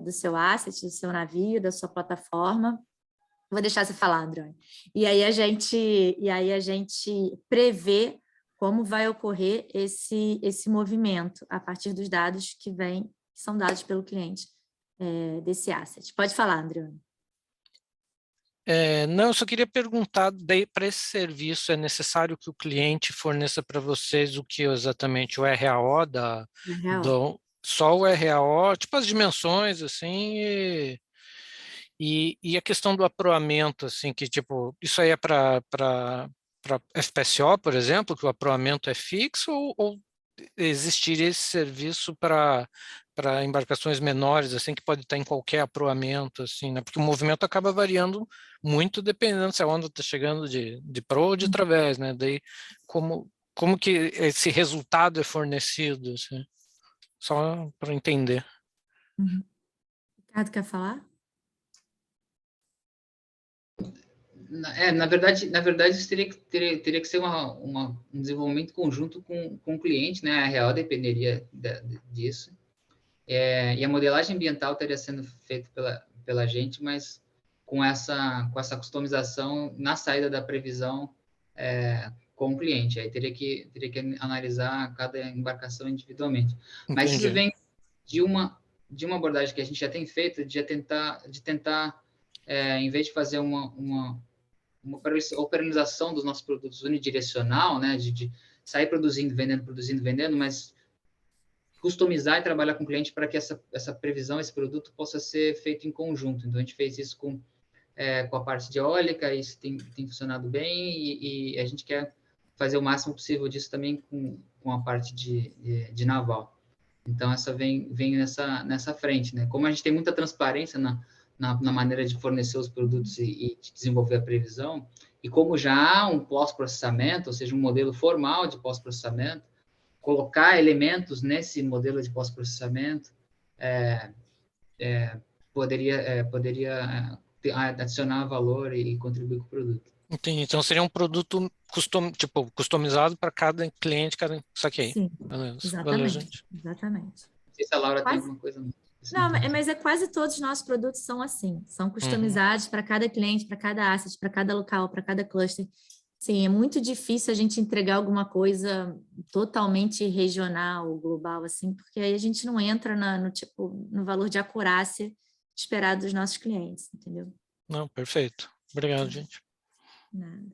do seu asset, do seu navio, da sua plataforma. Vou deixar você falar, André. E aí a gente prevê como vai ocorrer esse movimento a partir dos dados que são dados pelo cliente desse asset. Pode falar, André. Não, eu só queria perguntar, para esse serviço, é necessário que o cliente forneça para vocês o que exatamente? O RAO só o RAO, tipo as dimensões, assim, e a questão do aproamento, assim, que tipo, isso aí é para FPSO, por exemplo, que o aproamento é fixo, ou existiria esse serviço para embarcações menores, assim, que pode estar em qualquer aproamento, assim, né? Porque o movimento acaba variando muito dependendo se a onda está chegando de proa ou de través, né? Daí, como que esse resultado é fornecido, assim? Só para entender. Ricardo, quer falar? Na verdade, isso teria que ser um desenvolvimento conjunto com o cliente, né? A real dependeria disso. E a modelagem ambiental estaria sendo feita pela gente, mas com essa customização na saída da previsão com o cliente. Aí teria que analisar cada embarcação individualmente. Entendi. Mas isso vem de uma abordagem que a gente já tem feito, de tentar em vez de fazer uma operação dos nossos produtos unidirecional, né, de sair produzindo, vendendo, mas customizar e trabalhar com o cliente para que essa previsão, esse produto possa ser feito em conjunto. Então, a gente fez isso com a parte de eólica, isso tem funcionado bem, e a gente quer fazer o máximo possível disso também com a parte de naval. Então, essa vem nessa frente, né? Como a gente tem muita transparência na maneira de fornecer os produtos e de desenvolver a previsão, e como já há um pós-processamento, ou seja, um modelo formal de pós-processamento, colocar elementos nesse modelo de pós-processamento poderia adicionar valor e contribuir com o produto. Entendi. Então seria um produto customizado para cada cliente, saquei. Sim, Beleza. Valeu, gente. exatamente. Não sei se a Laura tem Quase- alguma coisa. Não, mas quase todos os nossos produtos são assim, são customizados para cada cliente, para cada asset, para cada local, para cada cluster. Sim, é muito difícil a gente entregar alguma coisa totalmente regional, global, assim, porque aí a gente não entra no valor de acurácia esperado dos nossos clientes, entendeu? Não, perfeito. Obrigado, gente. Nada.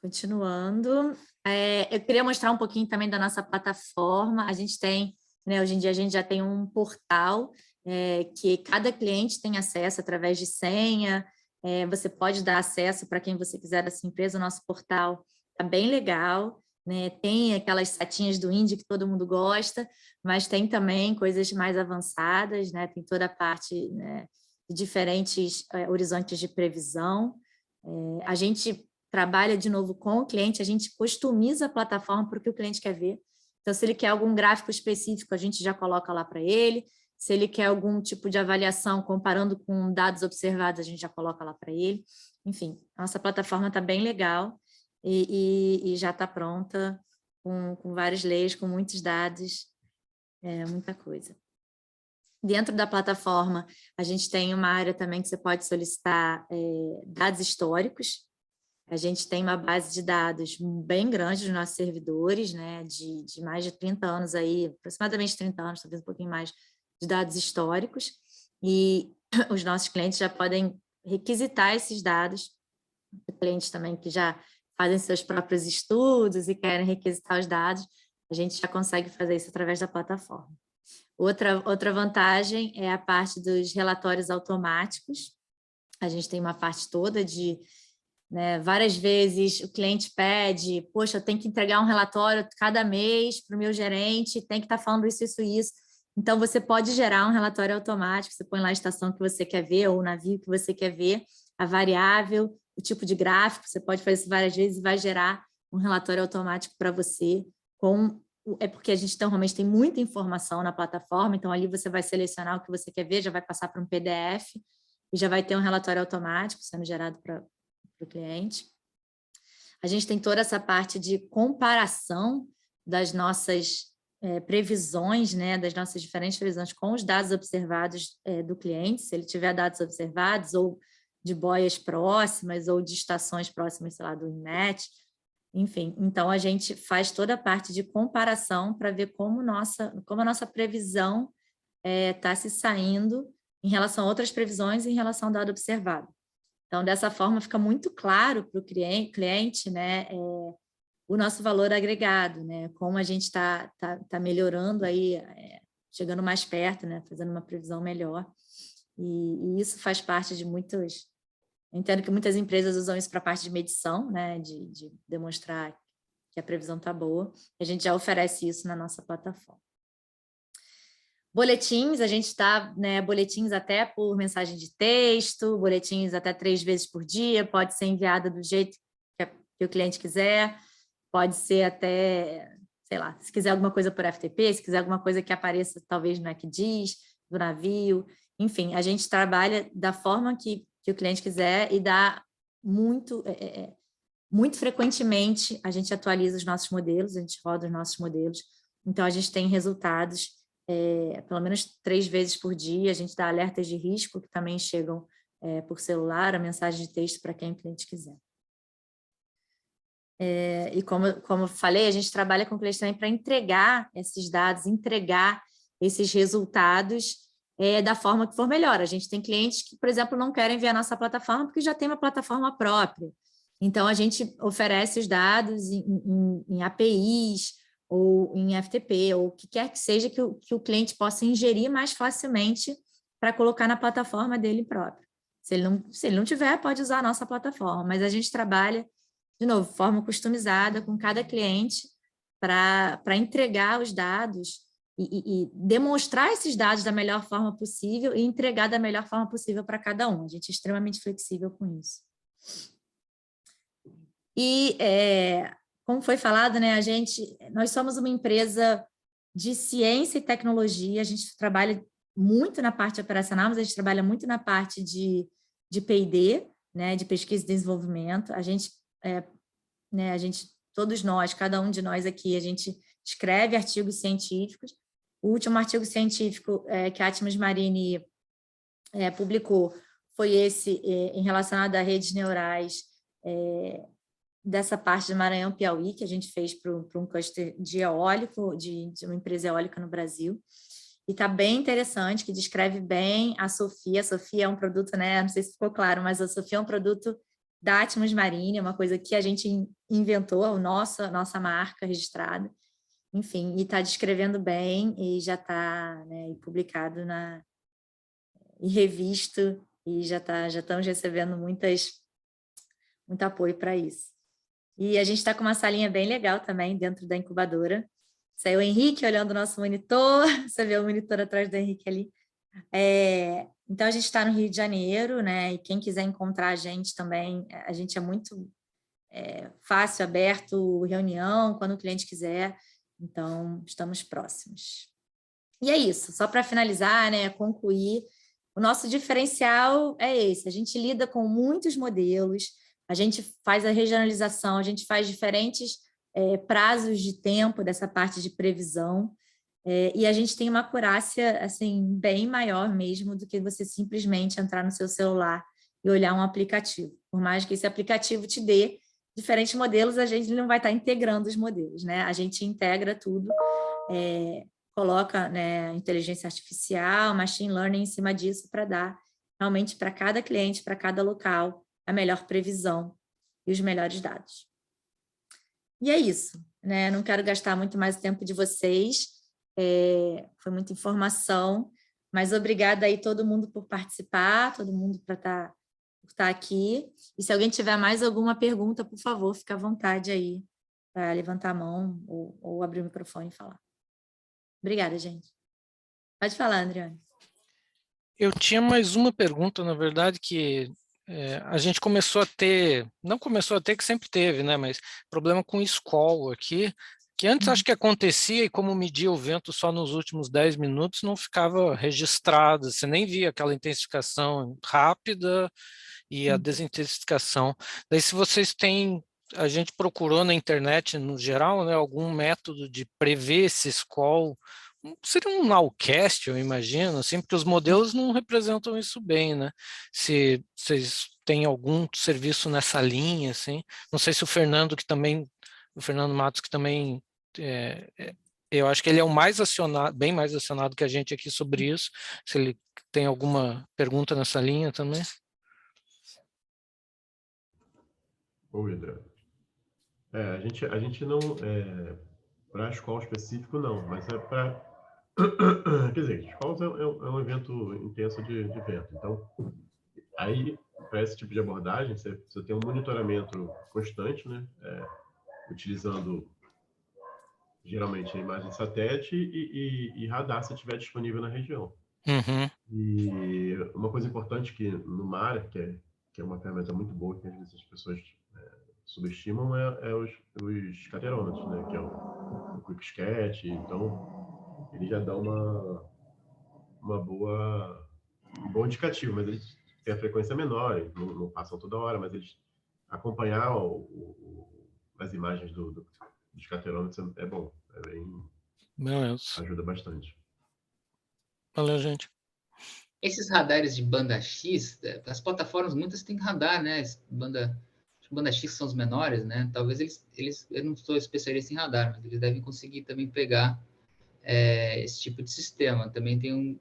Continuando, eu queria mostrar um pouquinho também da nossa plataforma. A gente tem, né, hoje em dia a gente já tem um portal que cada cliente tem acesso através de senha. Você pode dar acesso para quem você quiser da sua empresa. O nosso portal está bem legal, né? Tem aquelas setinhas do Indy que todo mundo gosta, mas tem também coisas mais avançadas, né? Tem toda a parte, né, de diferentes horizontes de previsão. A gente trabalha de novo com o cliente, a gente customiza a plataforma para o que o cliente quer ver. Então, se ele quer algum gráfico específico, a gente já coloca lá para ele. Se ele quer algum tipo de avaliação comparando com dados observados, a gente já coloca lá para ele. Enfim, a nossa plataforma está bem legal e já está pronta, com vários layers, com muitos dados, muita coisa. Dentro da plataforma, a gente tem uma área também que você pode solicitar dados históricos. A gente tem uma base de dados bem grande dos nossos servidores, né, de mais de 30 anos aí, aproximadamente 30 anos, talvez um pouquinho mais, de dados históricos, e os nossos clientes já podem requisitar esses dados, clientes também que já fazem seus próprios estudos e querem requisitar os dados, a gente já consegue fazer isso através da plataforma. Outra vantagem é a parte dos relatórios automáticos. A gente tem uma parte toda de, né, várias vezes o cliente pede, poxa, eu tenho que entregar um relatório cada mês para o meu gerente, tem que estar falando isso, isso, isso. Então, você pode gerar um relatório automático, você põe lá a estação que você quer ver, ou o navio que você quer ver, a variável, o tipo de gráfico, você pode fazer isso várias vezes e vai gerar um relatório automático para você. Porque a gente normalmente tem muita informação na plataforma, então ali você vai selecionar o que você quer ver, já vai passar para um PDF e já vai ter um relatório automático sendo gerado para o cliente. A gente tem toda essa parte de comparação das nossas previsões, né, das nossas diferentes previsões com os dados observados do cliente, se ele tiver dados observados ou de boias próximas ou de estações próximas, sei lá, do INMET, enfim. Então, a gente faz toda a parte de comparação para ver como a nossa previsão está se saindo em relação a outras previsões e em relação ao dado observado. Então, dessa forma, fica muito claro para o cliente, né, o nosso valor agregado, né, como a gente está melhorando aí, chegando mais perto, né, fazendo uma previsão melhor. E isso faz parte de muitos... Eu entendo que muitas empresas usam isso para a parte de medição, né, de demonstrar que a previsão está boa. A gente já oferece isso na nossa plataforma. Boletins, a gente está, né, boletins até por mensagem de texto, boletins até 3 vezes por dia, pode ser enviado do jeito que o cliente quiser, pode ser até, sei lá, se quiser alguma coisa por FTP, se quiser alguma coisa que apareça talvez no ECDIS, do navio, enfim, a gente trabalha da forma que o cliente quiser e dá muito frequentemente a gente atualiza os nossos modelos, a gente roda os nossos modelos, então a gente tem resultados pelo menos 3 vezes por dia, a gente dá alertas de risco que também chegam por celular, a mensagem de texto para quem o cliente quiser. E como eu falei, a gente trabalha com o cliente também para entregar esses dados, entregar esses resultados da forma que for melhor. A gente tem clientes que, por exemplo, não querem ver a nossa plataforma porque já tem uma plataforma própria. Então, a gente oferece os dados em APIs ou em FTP, ou o que quer que seja que o cliente possa ingerir mais facilmente para colocar na plataforma dele próprio. Se ele não tiver, pode usar a nossa plataforma, mas a gente trabalha, de novo, de forma customizada com cada cliente para entregar os dados e demonstrar esses dados da melhor forma possível e entregar da melhor forma possível para cada um. A gente é extremamente flexível com isso. E, como foi falado, né, nós somos uma empresa de ciência e tecnologia, a gente trabalha muito na parte operacional, mas a gente trabalha muito na parte de P&D, né, de pesquisa e desenvolvimento. Né, todos nós, cada um de nós aqui, a gente escreve artigos científicos. O último artigo científico que a Atmos Marine publicou foi esse, relacionado a redes neurais dessa parte de Maranhão, Piauí, que a gente fez para um cluster de eólico, de uma empresa eólica no Brasil. E está bem interessante, que descreve bem a Sofia. A Sofia é um produto, né? Não sei se ficou claro, mas a Sofia é um produto da Atmos Marine, uma coisa que a gente inventou, nossa marca registrada. Enfim, e está descrevendo bem e já está, né, publicado e revisto, e já estamos recebendo muito apoio para isso. E a gente está com uma salinha bem legal também dentro da incubadora. Saiu o Henrique olhando o nosso monitor, você vê o monitor atrás do Henrique ali. Então, a gente está no Rio de Janeiro, né? E quem quiser encontrar a gente também, a gente é muito fácil, aberto, reunião, quando o cliente quiser. Então, estamos próximos. E é isso, só para finalizar, né, concluir, o nosso diferencial é esse, a gente lida com muitos modelos, a gente faz a regionalização, a gente faz diferentes prazos de tempo dessa parte de previsão, e a gente tem uma acurácia assim, bem maior mesmo do que você simplesmente entrar no seu celular e olhar um aplicativo. Por mais que esse aplicativo te dê diferentes modelos, a gente não vai estar integrando os modelos, né? A gente integra tudo, coloca, né, inteligência artificial, machine learning em cima disso para dar realmente para cada cliente, para cada local, a melhor previsão e os melhores dados. E é isso, né? Não quero gastar muito mais o tempo de vocês, foi muita informação, mas obrigada aí todo mundo por participar, todo mundo por estar aqui. E se alguém tiver mais alguma pergunta, por favor, fique à vontade aí para levantar a mão ou abrir o microfone e falar. Obrigada, gente. Pode falar, Adriane. Eu tinha mais uma pergunta, na verdade, que a gente começou a ter, não começou a ter, que sempre teve, né, mas problema com escola aqui, que antes acho que acontecia e como media o vento só nos últimos 10 minutos, não ficava registrado, você nem via aquela intensificação rápida e a desintensificação. Daí se vocês têm, a gente procurou na internet no geral, né, algum método de prever esse squall, seria um nowcast, eu imagino, assim, porque os modelos não representam isso bem, né? Se vocês têm algum serviço nessa linha, assim, não sei se o Fernando Matos, que também, eu acho que ele é o mais acionado, bem mais acionado que a gente aqui sobre isso, se ele tem alguma pergunta nessa linha também. Oi, André. A gente não, para a escola específico não, mas é para, quer dizer, escolas é um evento intenso de vento, então, aí, para esse tipo de abordagem, você tem um monitoramento constante, né, utilizando, geralmente, a imagem de satélite e radar, se estiver disponível na região. Uhum. E uma coisa importante que no mar, que é uma ferramenta muito boa, que às vezes as pessoas subestimam, os caterômetros, né, que é o QuickScat. Então, ele já dá um bom indicativo, mas eles têm a frequência menor, não passam toda hora, mas eles acompanhar as imagens dos caterômetros é bom, ajuda bastante. Valeu, gente. Esses radares de banda X, as plataformas muitas têm radar, né? Banda X são os menores, né? Talvez eu não sou especialista em radar, mas eles devem conseguir também pegar esse tipo de sistema. Também tem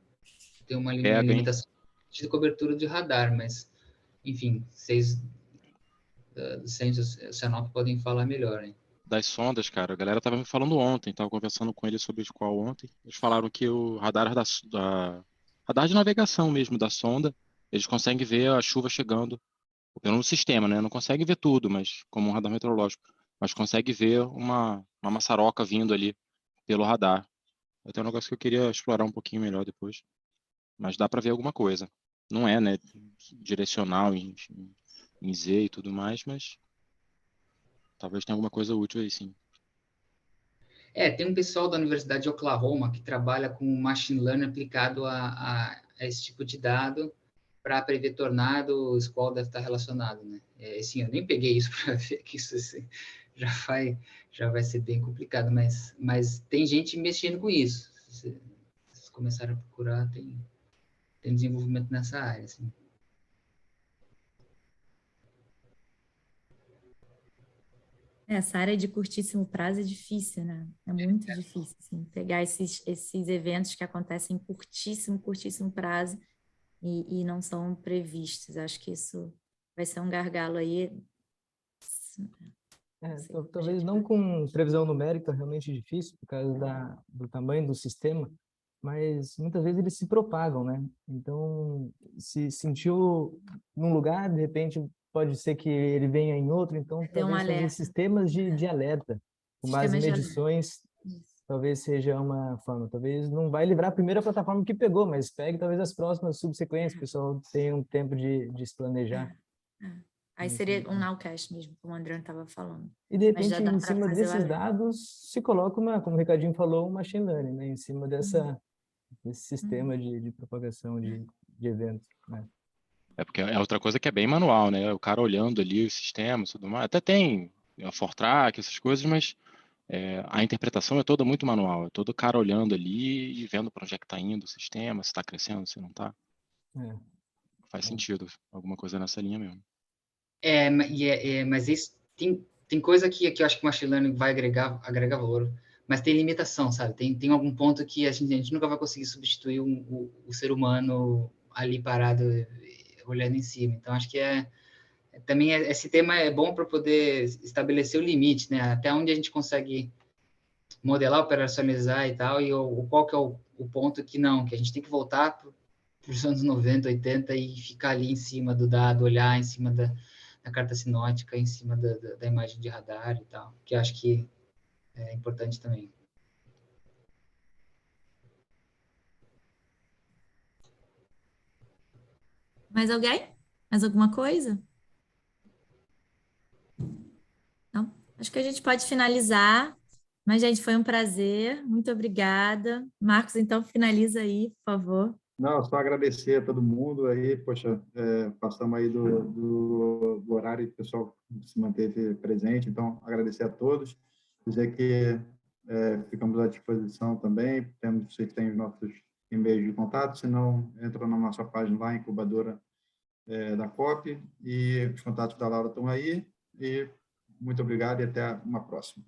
uma limitação de cobertura de radar, mas, enfim, vocês do Centros Oceanop podem falar melhor, hein? Das sondas, cara, a galera tava me falando ontem, tava conversando com eles sobre o squall ontem, eles falaram que o radar radar de navegação mesmo da sonda, eles conseguem ver a chuva chegando pelo sistema, né? Não consegue ver tudo, mas como um radar meteorológico, mas consegue ver uma maçaroca vindo ali pelo radar. Até um negócio que eu queria explorar um pouquinho melhor depois, mas dá para ver alguma coisa. Não é, né, direcional em Z e tudo mais, mas talvez tenha alguma coisa útil aí, sim. Tem um pessoal da Universidade de Oklahoma que trabalha com machine learning aplicado a esse tipo de dado, para prever tornado, o squall deve estar relacionado, né? Assim, eu nem peguei isso para ver que isso assim, já vai ser bem complicado, mas tem gente mexendo com isso. Se vocês começarem a procurar, tem desenvolvimento nessa área, assim. Essa área de curtíssimo prazo é difícil, né? É muito difícil, assim, pegar esses eventos que acontecem em curtíssimo prazo e não são previstos. Acho que isso vai ser um gargalo aí. Talvez não com previsão numérica, realmente difícil, por causa do tamanho do sistema, mas muitas vezes eles se propagam, né? Então, se sentiu num lugar, de repente pode ser que ele venha em outro, então Ter um talvez fazer alerta. sistemas de alerta, com base em Sistemas de alerta. medições, talvez seja uma forma. Talvez não vai livrar a primeira plataforma que pegou, mas pegue talvez as próximas subsequentes, o pessoal tenha um tempo de se planejar. Aí seria um nowcast mesmo, como o André estava falando. E, de Mas já repente, dá em para cima fazer o desses alerta. dados, se coloca como o Ricardinho falou, um machine learning, né? Em cima desse sistema de propagação de eventos, né? Porque é outra coisa que é bem manual, né? O cara olhando ali os sistemas, tudo mais. Até tem a Fortran, essas coisas, mas a interpretação é toda muito manual. É todo cara olhando ali e vendo para onde é que está indo o sistema, se está crescendo, se não está. Faz sentido, alguma coisa nessa linha mesmo. Mas isso tem coisa que eu acho que o machine learning vai agregar valor, mas tem limitação, sabe? Tem algum ponto que a gente nunca vai conseguir substituir o ser humano ali parado olhando em cima. Então, acho que também esse tema é bom para poder estabelecer o limite, né? Até onde a gente consegue modelar, operacionalizar e tal, e qual que é o ponto que a gente tem que voltar para os anos 90, 80 e ficar ali em cima do dado, olhar em cima da carta sinótica, em cima da imagem de radar e tal, que eu acho que é importante também. Mais alguém? Mais alguma coisa? Não? Acho que a gente pode finalizar. Mas, gente, foi um prazer. Muito obrigada. Marcos, então, finaliza aí, por favor. Não, só agradecer a todo mundo aí, poxa, passamos aí do horário que o pessoal se manteve presente, então agradecer a todos, dizer que ficamos à disposição também, vocês têm os nossos e-mails de contato, se não, entra na nossa página lá, incubadora da COP, e os contatos da Laura estão aí, e muito obrigado e até uma próxima.